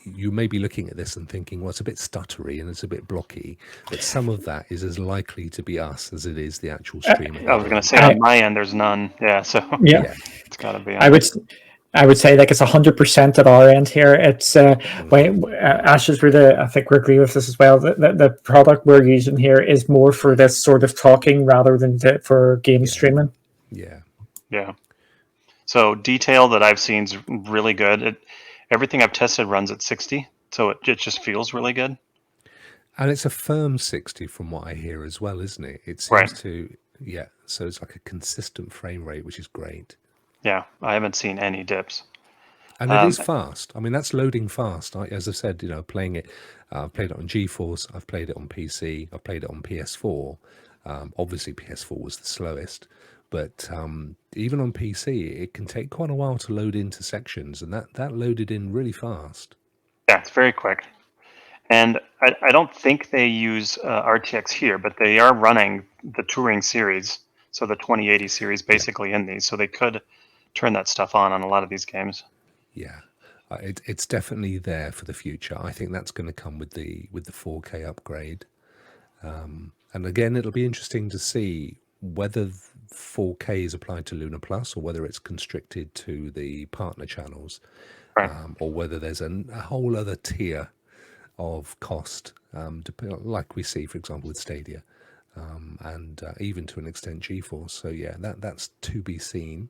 you may be looking at this and thinking, well, it's a bit stuttery and it's a bit blocky, but some of that is as likely to be us as it is the actual streaming. I was going to say on my end, there's none. Yeah, so yeah. It's got to be. I would say like it's 100% at our end here. It's Ashes I think we agree with this as well. The product we're using here is more for this sort of talking rather than for game streaming. Yeah. So detail that I've seen is really good. Everything I've tested runs at 60, so it just feels really good. And it's a firm 60 from what I hear as well, isn't it? It seems to, so it's like a consistent frame rate, which is great. Yeah, I haven't seen any dips. And it is fast. I mean, that's loading fast. As I said, playing it, I've played it on GeForce, I've played it on PC, I've played it on PS4. Obviously, PS4 was the slowest. But even on PC, it can take quite a while to load into sections, and that loaded in really fast. Yeah, it's very quick. And I don't think they use RTX here, but they are running the Touring series, so the 2080 series basically in these, so they could turn that stuff on a lot of these games. Yeah, it's definitely there for the future. I think that's going to come with the 4K upgrade. And again, it'll be interesting to see whether 4K is applied to Luna Plus or whether it's constricted to the partner channels. Right. or whether there's a whole other tier of cost, like we see, for example, with Stadia, and even to an extent GeForce. So yeah, that's to be seen.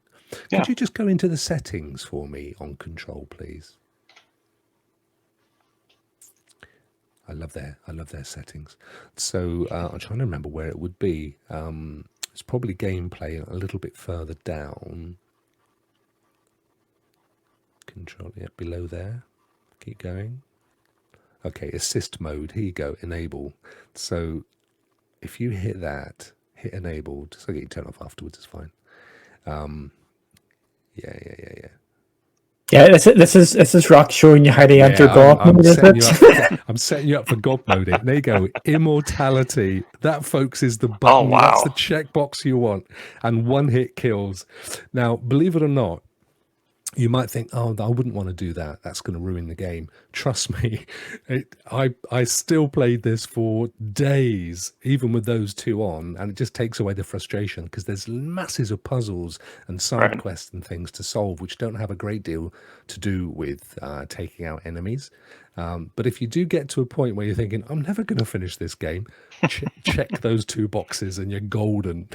Yeah. Could you just go into the settings for me on Control, please? I love their settings. So I'm trying to remember where it would be. It's probably gameplay a little bit further down. Control, yeah, below there. Keep going. Okay, assist mode. Here you go. Enable. So if you hit that, hit enable. Just like you turn off afterwards, it's fine. Yeah. Yeah, this is Rokk showing you how to enter God I'm mode, is setting you it? up. I'm setting you up for God mode. There you go. Immortality. That, folks, is the Oh, button. That's the wow. checkbox you want. And one hit kills. Now, believe it or not, you might think, oh, I wouldn't want to do that. That's going to ruin the game. Trust me, I still played this for days, even with those two on, and it just takes away the frustration because there's masses of puzzles and side Right. quests and things to solve, which don't have a great deal to do with taking out enemies. But if you do get to a point where you're thinking, I'm never going to finish this game, check those two boxes and you're golden.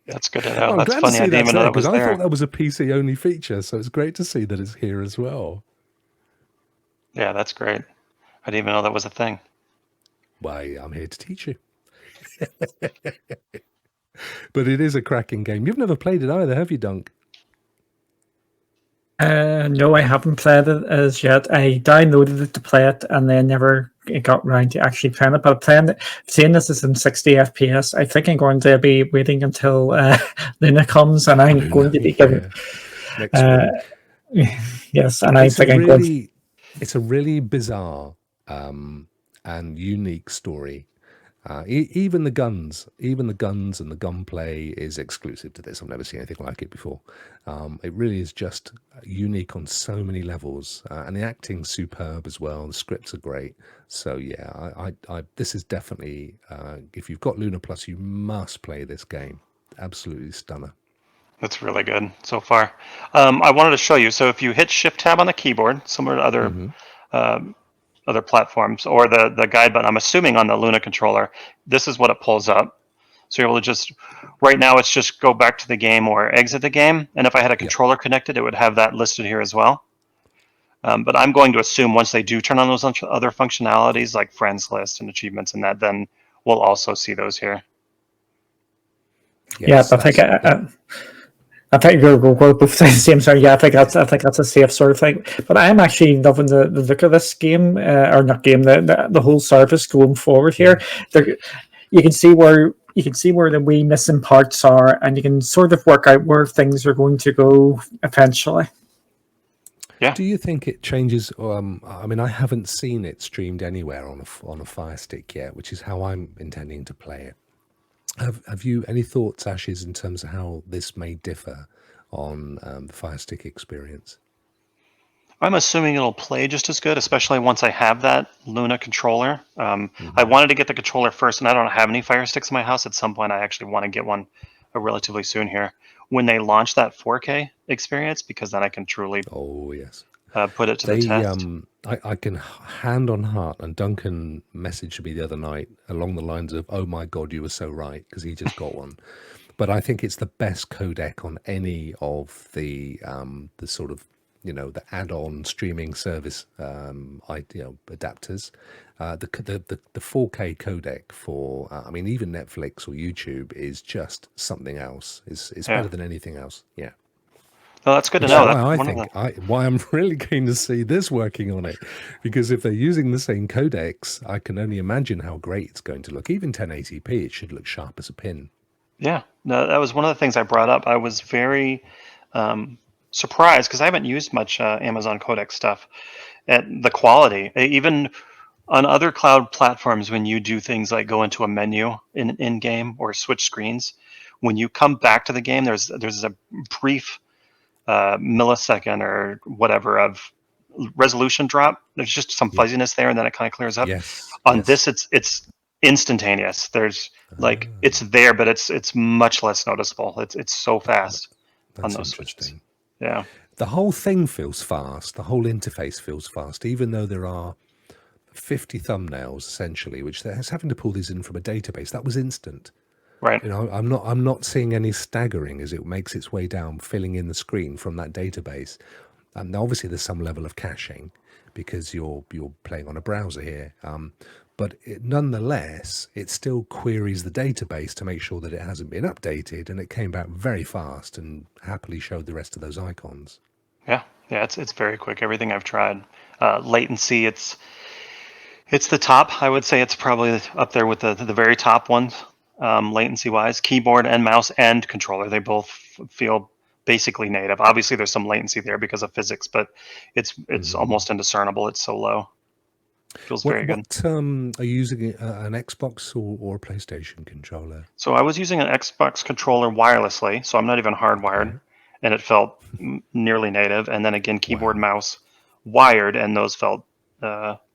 That's good to know. I'm That's glad to funny. I see didn't that's even know there that was because I thought there. that was a PC only feature. So it's great to see that it's here as well. Yeah, that's great. I didn't even know that was a thing. Why, I'm here to teach you. But it is a cracking game. You've never played it either, have you, Dunk? No, I haven't played it as yet. I downloaded it to play it and then never got around to actually playing it. But playing it, seeing this is in 60 FPS, I think I'm going to be waiting until Luna comes, and I'm going to be giving. Next week. Yes, and I It's think I'm going. a really bizarre and unique story. Even the guns and the gunplay is exclusive to this. I've never seen anything like it before. It really is just unique on so many levels, and the acting's superb as well. The scripts are great. So yeah, I this is definitely if you've got Luna Plus, you must play this game. Absolutely stunner. That's really good so far. I wanted to show you. So if you hit Shift Tab on the keyboard, similar to other platforms, or the guide button, I'm assuming on the Luna controller, this is what it pulls up. So you're able to just, right now it's just go back to the game or exit the game. And if I had a controller connected, it would have that listed here as well. But I'm going to assume once they do turn on those other functionalities like friends list and achievements and that, then we'll also see those here. Yes, yeah, I think we're both saying the same thing. Yeah, I think that's a safe sort of thing. But I'm actually loving the look of this game, or not game, the whole service going forward here. You can see where the wee missing parts are, and you can sort of work out where things are going to go eventually. Yeah. Do you think it changes? I mean, I haven't seen it streamed anywhere on a Fire Stick yet, which is how I'm intending to play it. Have you any thoughts, Ashes, in terms of how this may differ on the Fire Stick experience? I'm assuming it'll play just as good, especially once I have that Luna controller. I wanted to get the controller first, and I don't have any Fire Sticks in my house. At some point, I actually want to get one relatively soon here when they launch that 4K experience, because then I can truly put it to the test. I can hand on heart, and Duncan messaged me the other night along the lines of, "Oh my God, you were so right," because he just got one. But I think it's the best codec on any of the sort of the add-on streaming service adapters. The 4K codec for I mean even Netflix or YouTube is just something else. It's better than anything else. Yeah. Well, that's good to know. Why I'm really keen to see this working on it, because if they're using the same codecs, I can only imagine how great it's going to look. Even 1080p, it should look sharp as a pin. Yeah, no, that was one of the things I brought up. I was very surprised because I haven't used much Amazon codec stuff at the quality. Even on other cloud platforms, when you do things like go into a menu in game or switch screens, when you come back to the game, there's a brief millisecond or whatever of resolution drop. There's just some fuzziness there, and then it kind of clears up. On this, it's instantaneous. There's it's there, but it's much less noticeable. It's so fast on those switches. Yeah. the whole thing feels fast. The whole interface feels fast, even though there are 50 thumbnails essentially, which they're having to pull these in from a database. That was instant. Right. You know, I'm not seeing any staggering as it makes its way down, filling in the screen from that database. And obviously there's some level of caching because you're playing on a browser here. But nonetheless, it still queries the database to make sure that it hasn't been updated, and it came back very fast and happily showed the rest of those icons. Yeah. Yeah. It's very quick. Everything I've tried. Latency. It's the top. I would say it's probably up there with the very top ones. Latency wise, keyboard and mouse and controller. They both feel basically native. Obviously, there's some latency there because of physics, but it's almost indiscernible. It's so low. Feels very good. What are you using, an Xbox or a PlayStation controller? So I was using an Xbox controller wirelessly, so I'm not even hardwired, Okay. and it felt nearly native. And then again, keyboard, mouse, wired, and those felt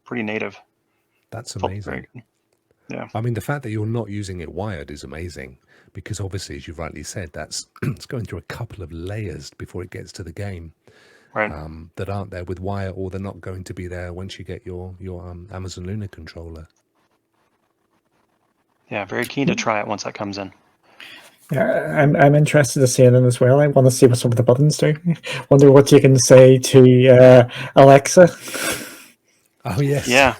pretty native. That's Felt amazing. very good. Yeah. I mean, the fact that you're not using it wired is amazing because obviously, as you've rightly said, that's it's going through a couple of layers before it gets to the game Right. that aren't there with wire, or they're not going to be there once you get your Amazon Luna controller. Yeah. Very keen to try it once that comes in. Yeah, I'm interested to see it in as well. I want to see what some of the buttons do. Wonder what you can say to Alexa. Oh yes. Yeah.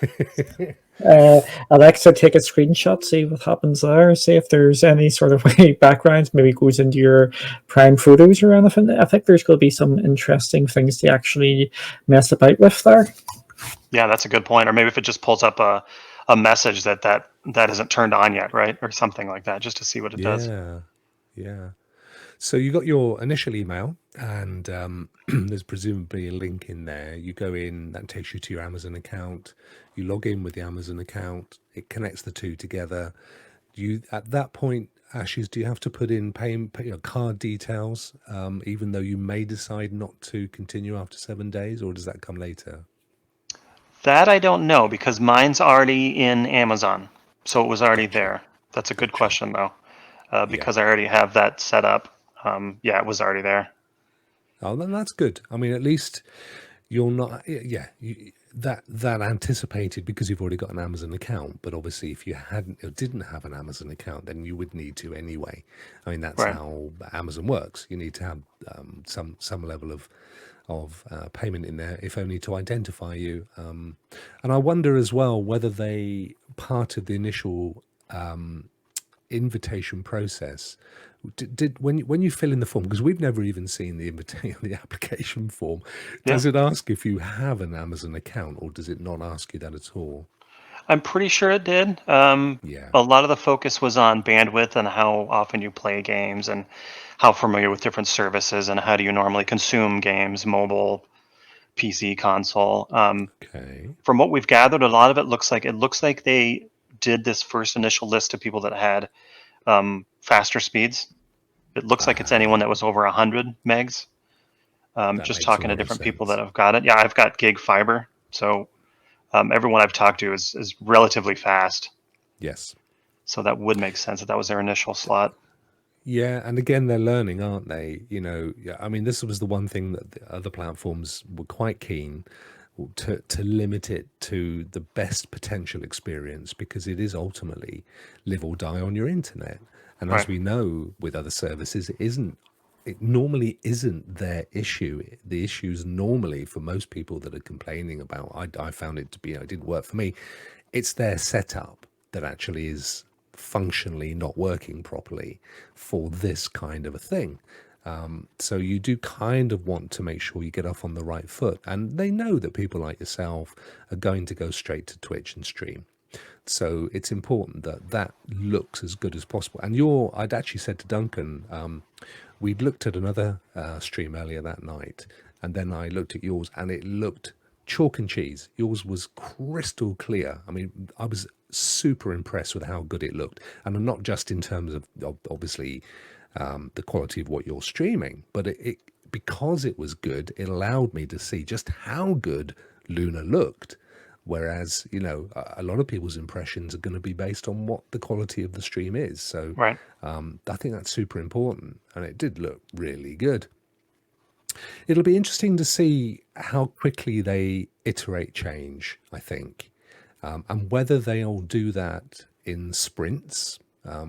Alexa, take a screenshot, see what happens there, see if there's any sort of background, maybe goes into your prime photos or anything. I think there's going to be some interesting things to actually mess about with there. Yeah, that's a good point. Or maybe if it just pulls up a message that isn't turned on yet, right? Or something like that, just to see what it does. Yeah. So you got your initial email, and there's presumably a link in there. You go in, that takes you to your Amazon account. You log in with the Amazon account. It connects the two together. You at that point, Ashes, do you have to put in card details, even though you may decide not to continue after 7 days, or does that come later? That I don't know because mine's already in Amazon, so it was already there. That's a good question though, because I already have that set up. Yeah, it was already there. Oh, then that's good. I mean, at least you're not, that anticipated because you've already got an Amazon account. But obviously, if you didn't have an Amazon account, then you would need to anyway. I mean, that's Right. how Amazon works. You need to have some level of payment in there, if only to identify you. And I wonder as well whether part of the initial invitation process did when you fill in the form, because we've never even seen the application form. Does it ask if you have an Amazon account, or does it not ask you that at all? I'm pretty sure it did. Yeah. A lot of the focus was on bandwidth and how often you play games and how familiar with different services and how do you normally consume games, mobile, PC, console. Okay. From what we've gathered, a lot of it looks like they did this first initial list of people that had faster speeds. It looks like it's anyone that was over 100 megs. Just makes a talking to lot of different people sense. that have got it. Yeah, I've got gig fiber, so everyone I've talked to is relatively fast. Yes. So that would make sense that was their initial slot. Yeah, and again, they're learning, aren't they? You know, I mean, this was the one thing that the other platforms were quite keen to limit it to the best potential experience, because it is ultimately live or die on your internet. And as Right. we know with other services, it normally isn't their issue. The issues normally for most people that are complaining about, I found it to be, it didn't work for me. It's their setup that actually is functionally not working properly for this kind of a thing. So you do kind of want to make sure you get off on the right foot. And they know that people like yourself are going to go straight to Twitch and stream. So it's important that that looks as good as possible. And I'd actually said to Duncan, we'd looked at another stream earlier that night, and then I looked at yours, and it looked chalk and cheese. Yours was crystal clear. I mean, I was super impressed with how good it looked. And not just in terms of obviously the quality of what you're streaming, but because it was good, it allowed me to see just how good Luna looked. Whereas, a lot of people's impressions are going to be based on what the quality of the stream is. So Right. I think that's super important. And it did look really good. It'll be interesting to see how quickly they iterate change, I think, and whether they'll do that in sprints,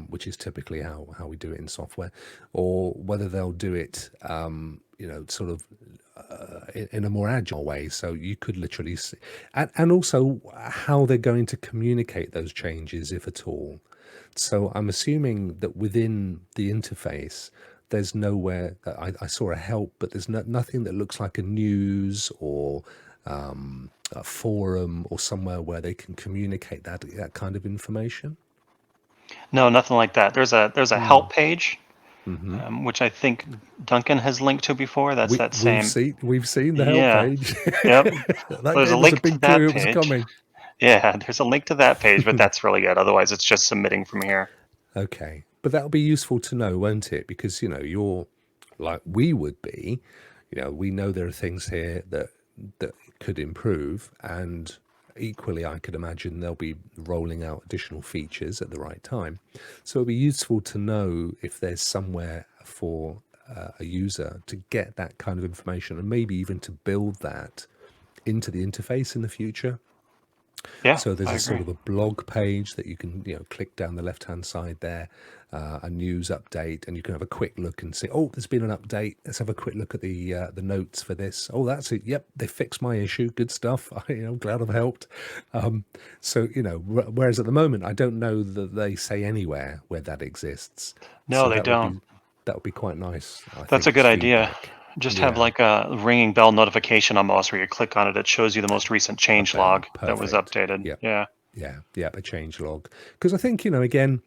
which is typically how we do it in software, or whether they'll do it, sort of in a more agile way. So you could literally see, and also how they're going to communicate those changes, if at all. So I'm assuming that within the interface, there's nowhere. I saw a help, but there's nothing that looks like a news or a forum or somewhere where they can communicate that kind of information. No, nothing like that. There's a help page, Mm-hmm. which I think Duncan has linked to before. That's that same. We've seen the help Yeah. page. Yep. That There's a gave us a link to big that clue it was page. coming. Yeah, there's a link to that page, but that's really it. Otherwise, it's just submitting from here. Okay, but that'll be useful to know, won't it? Because you're like we would be. We know there are things here that could improve, and equally, I could imagine they'll be rolling out additional features at the right time. So it'll be useful to know if there's somewhere for a user to get that kind of information, and maybe even to build that into the interface in the future. Yeah, So there's I a sort agree. of a blog page that you can click down the left hand side there, a news update, and you can have a quick look and see, oh, there's been an update. Let's have a quick look at the notes for this. Oh, that's it. Yep, they fixed my issue. Good stuff. I'm glad I've helped. So whereas at the moment I don't know that they say anywhere where that exists. No, So they don't. that would be quite nice, I That's a think, good as idea. feedback. Just have Yeah. like a ringing bell notification almost where you click on it. It shows you the most recent change log that was Perfect. updated. Yep. Yeah. Yeah, a change log. Because I think, again,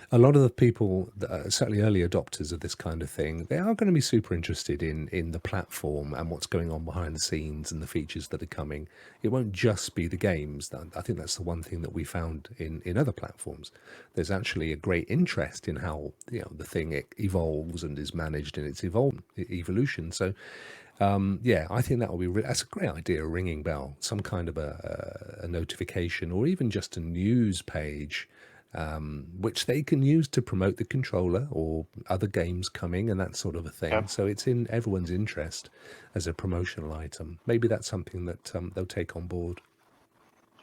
a lot of the people that are certainly early adopters of this kind of thing, they are going to be super interested in the platform and what's going on behind the scenes and the features that are coming. It won't just be the games. I think that's the one thing that we found in other platforms. There's actually a great interest in how the thing evolves and is managed in its evolution. So I think that will be that's a great idea, a ringing bell, some kind of a notification, or even just a news page, which they can use to promote the controller or other games coming and that sort of a thing. Yep. So it's in everyone's interest as a promotional item. Maybe that's something that they'll take on board.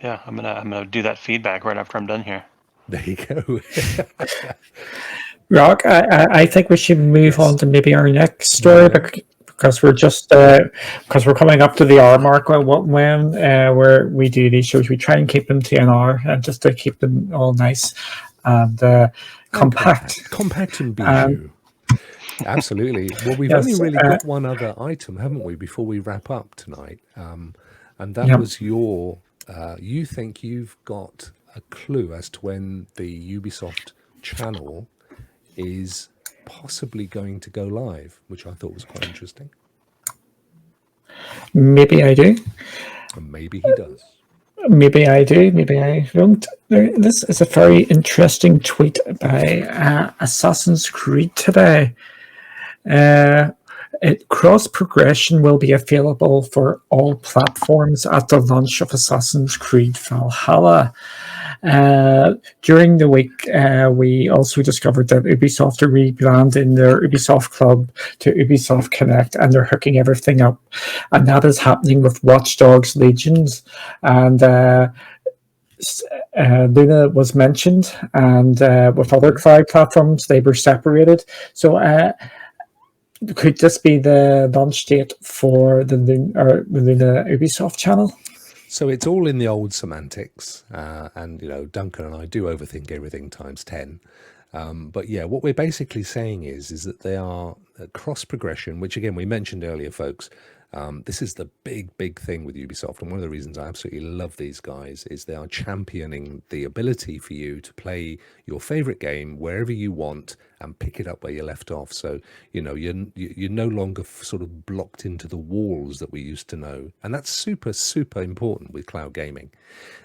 Yeah, I'm gonna do that feedback right after I'm done here. There you go. Rokk, I think we should move Yes. on to maybe our next story because we're just because we're coming up to the hour mark when where we do these shows. We try and keep them to an hour and just to keep them all nice and compact. Compact and bijou. Absolutely. Well, we've only really got one other item, haven't we, before we wrap up tonight? And that was your. You think you've got a clue as to when the Ubisoft channel is possibly going to go live, which I thought was quite interesting. Maybe I do. And maybe he does. Maybe I do. Maybe I don't. This is a very interesting tweet by Assassin's Creed today. Cross progression will be available for all platforms at the launch of Assassin's Creed Valhalla. During the week, we also discovered that Ubisoft are rebranding their Ubisoft Club to Ubisoft Connect, and they're hooking everything up. And that is happening with Watch Dogs Legions. And Luna was mentioned, and with other cloud platforms, they were separated. So could this be the launch date for the Luna Ubisoft channel? So it's all in the old semantics, and Duncan and I do overthink everything times 10. But yeah, what we're basically saying is that they are cross progression, which again we mentioned earlier, folks. This is the big thing with Ubisoft, and one of the reasons I absolutely love these guys is they are championing the ability for you to play your favorite game wherever you want and pick it up where you left off. So you're no longer sort of blocked into the walls that we used to know, and that's super important with cloud gaming.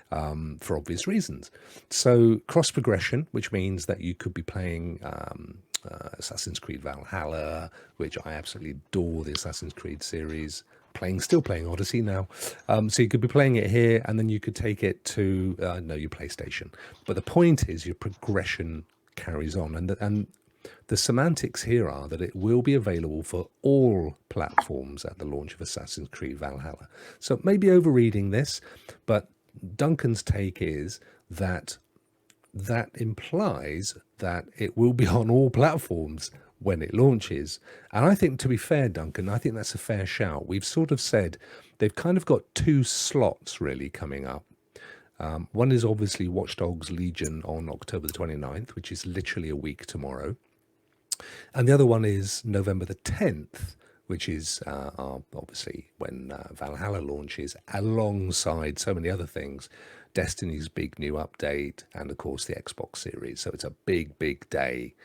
For obvious reasons. So cross progression, which means that you could be playing Assassin's Creed Valhalla, which I absolutely adore the Assassin's Creed series. Still playing Odyssey now. So you could be playing it here, and then you could take it to your PlayStation. But the point is, your progression carries on, and The semantics here are that it will be available for all platforms at the launch of Assassin's Creed Valhalla. So maybe overreading this, but Duncan's take is that that implies that it will be on all platforms when it launches. And I think, to be fair, Duncan, I think that's a fair shout. We've sort of said they've kind of got two slots really coming up. One is obviously Watch Dogs Legion on October the 29th, which is literally a week tomorrow. And the other one is November the 10th, which is obviously when Valhalla launches, alongside so many other things. Destiny's big new update, and of course the Xbox Series. So it's a big, big day.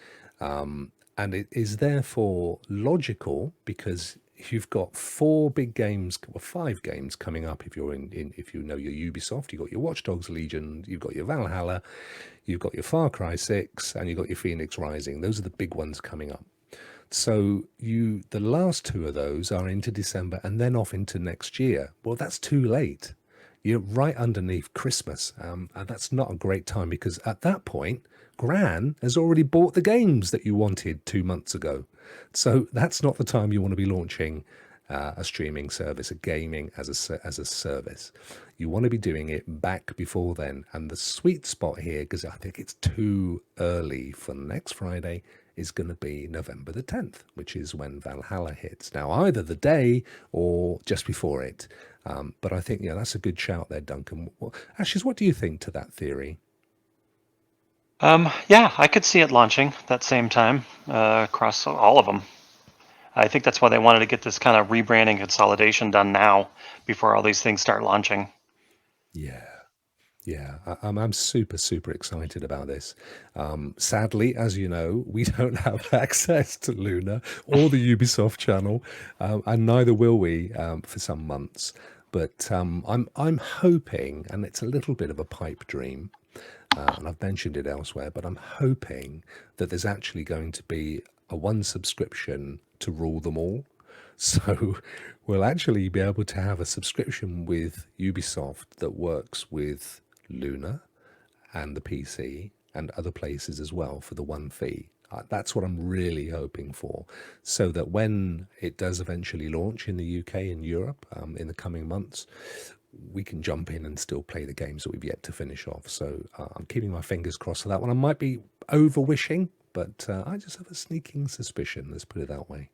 And it is therefore logical, because you've got 4 big games, or 5 games coming up. If you're if you know your Ubisoft, you've got your Watch Dogs Legion, you've got your Valhalla, you've got your Far Cry 6, and you've got your Phoenix Rising. Those are the big ones coming up. So the last 2 of those are into December and then off into next year. Well, that's too late. You're right underneath Christmas, and that's not a great time, because at that point, Gran has already bought the games that you wanted 2 months ago. So that's not the time you want to be launching a streaming service, a gaming as a service. You want to be doing it back before then. And the sweet spot here, because I think it's too early for next Friday, is going to be November the 10th, which is when Valhalla hits. Now, either the day or just before it. But I think, yeah, that's a good shout there, Duncan. Ashes, what do you think to that theory? Yeah, I could see it launching that same time across all of them. I think that's why they wanted to get this kind of rebranding consolidation done now before all these things start launching. Yeah, I'm super, super excited about this. Sadly, as you know, we don't have access to Luna or the Ubisoft channel, and neither will we for some months. But I'm hoping, and it's a little bit of a pipe dream, and I've mentioned it elsewhere, but I'm hoping that there's actually going to be a one subscription to rule them all. So we'll actually be able to have a subscription with Ubisoft that works with Luna and the PC and other places as well for the one fee. That's what I'm really hoping for, so that when it does eventually launch in the UK and Europe in the coming months, we can jump in and still play the games that we've yet to finish off. So I'm keeping my fingers crossed for that one. I might be over-wishing, but I just have a sneaking suspicion, let's put it that way.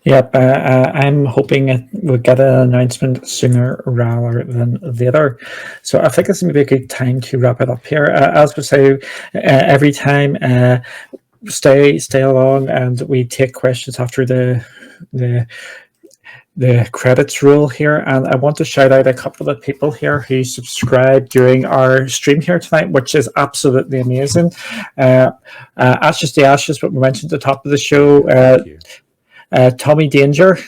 Yep, I'm hoping we'll get an announcement sooner rather than later. So I think this may be a good time to wrap it up here. As we say every time, stay along, and we take questions after the credits roll here. And I want to shout out a couple of people here who subscribed during our stream here tonight, which is absolutely amazing. Ashes to Ashes, what we mentioned at the top of the show. Thank you. Tommy Danger,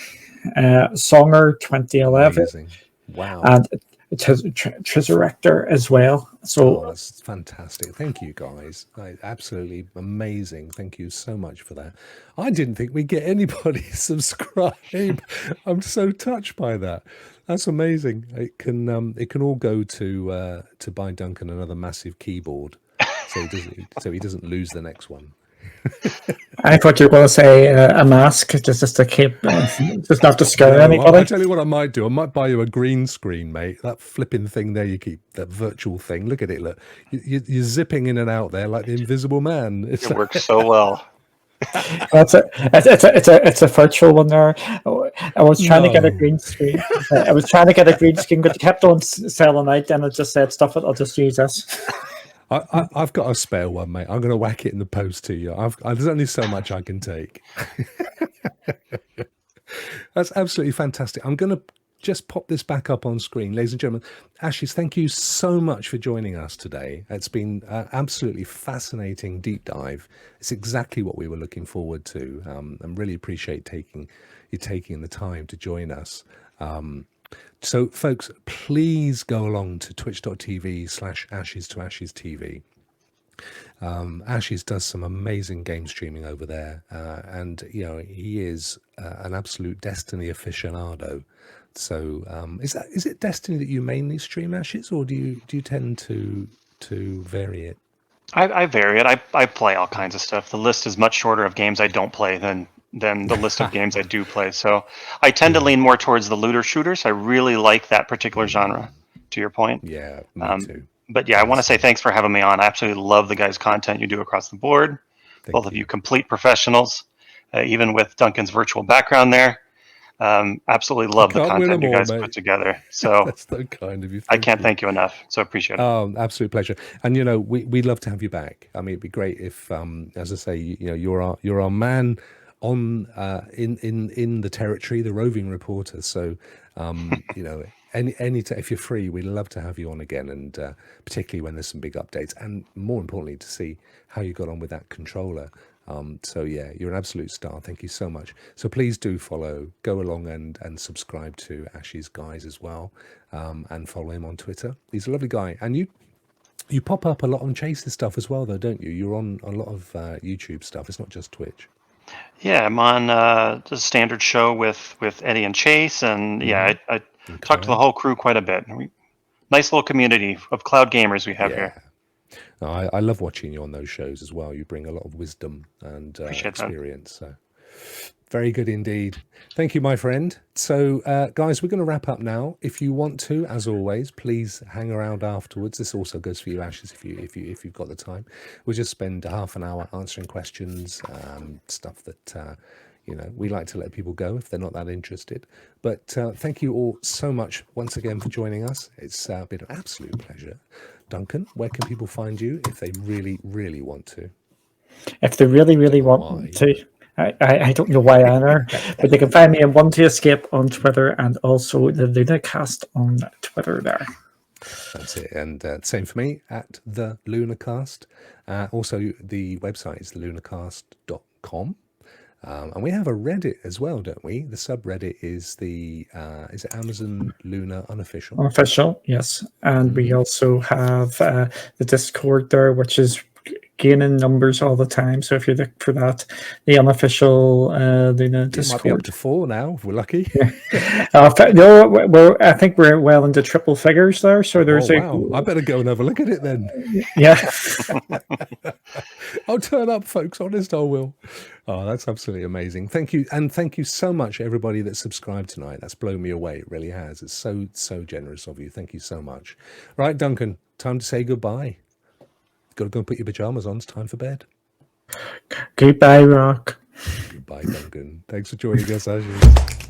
Songer 2011. Amazing. Wow. And Treasurector as well. So that's fantastic. Thank you, guys. Absolutely amazing. Thank you so much for that. I didn't think we'd get anybody subscribe. I'm so touched by that. That's amazing. It can all go to buy Duncan another massive keyboard, so he doesn't lose the next one. I thought you were going to say a mask, just to keep, just not to scare anybody. I'll tell you what I might do. I might buy you a green screen, mate. That flipping thing there, you keep that virtual thing. Look at it. Look, you're zipping in and out there like the Invisible Man. It works so well. It's a virtual one there. I was trying to get a green screen. But it kept on selling out, and it just said, "Stuff it. I'll just use this." I've got a spare one, mate. I'm going to whack it in the post to you. There's only so much I can take. That's absolutely fantastic. I'm going to just pop this back up on screen. Ladies and gentlemen, Ashes, thank you so much for joining us today. It's been absolutely fascinating deep dive. It's exactly what we were looking forward to. And really appreciate you taking the time to join us. So, folks, please go along to twitch.tv/Ashes to Ashes TV. Ashes does some amazing game streaming over there, and he is an absolute Destiny aficionado. So, is it Destiny that you mainly stream, Ashes, or do you tend to vary it? I vary it. I play all kinds of stuff. The list is much shorter of games I don't play than the list of games I do play. So I tend to Yeah. lean more towards the looter shooters. I really like that particular genre, to your point. Yeah, me too. But yeah, I want to say Same. thanks for having me on. I absolutely love the guys' content you do across the board. Both of you complete professionals, even with Duncan's virtual background there. Absolutely I love the can't win content them you all, guys put mate. together. So That's so kind of you. I Thank can't you. thank you enough. So appreciate it. Absolute pleasure. And you know, we'd love to have you back. I mean, it'd be great if, as I say, you know, you're our man on in the territory, the roving reporter. So, you know, if you're free, we'd love to have you on again, and particularly when there's some big updates, and more importantly, to see how you got on with that controller. So yeah, you're an absolute star. Thank you so much. So please do go along and subscribe to Ash's guys as well, and follow him on Twitter. He's a lovely guy, and you pop up a lot on Chase's stuff as well, though, don't you? You're on a lot of YouTube stuff. It's not just Twitch. Yeah, I'm on the standard show with Eddie and Chase, and yeah, I And talk to the Kyle. whole crew quite a bit. Nice little community of cloud gamers we have Yeah. here. No, I love watching you on those shows as well. You bring a lot of wisdom and Appreciate that. experience. So very good indeed. Thank you, my friend. So, guys, we're going to wrap up now. If you want to, as always, please hang around afterwards. This also goes for you, Ashes, if you've got the time. We'll just spend half an hour answering questions, stuff that you know, we like to let people go if they're not that interested. But thank you all so much once again for joining us. It's been an absolute pleasure. Duncan, where can people find you if they really, really want to? If they really, really want to. I don't know why either, but they can find me on One to Escape on Twitter, and also the LunaCast on Twitter there. That's it. And same for me, at the LunaCast. Also, the website is thelunacast.com. And we have a Reddit as well, don't we? The subreddit is is it Amazon Luna Unofficial? Unofficial, yes. And we also have the Discord there, which is gaining numbers all the time. So if you look for that, the unofficial Luna Discord. Might be up to 4 now, if we're lucky. No, I think we're well into triple figures there. So there's wow. I better go and have a look at it then. Yeah. I'll turn up, folks. Honest, I will. Oh, that's absolutely amazing. Thank you. And thank you so much, everybody that subscribed tonight. That's blown me away. It really has. It's so generous of you. Thank you so much. Right, Duncan, time to say goodbye. Got to go and put your pajamas on. It's time for bed. Goodbye, Rokk. Goodbye, Duncan. Thanks for joining us, Ashley.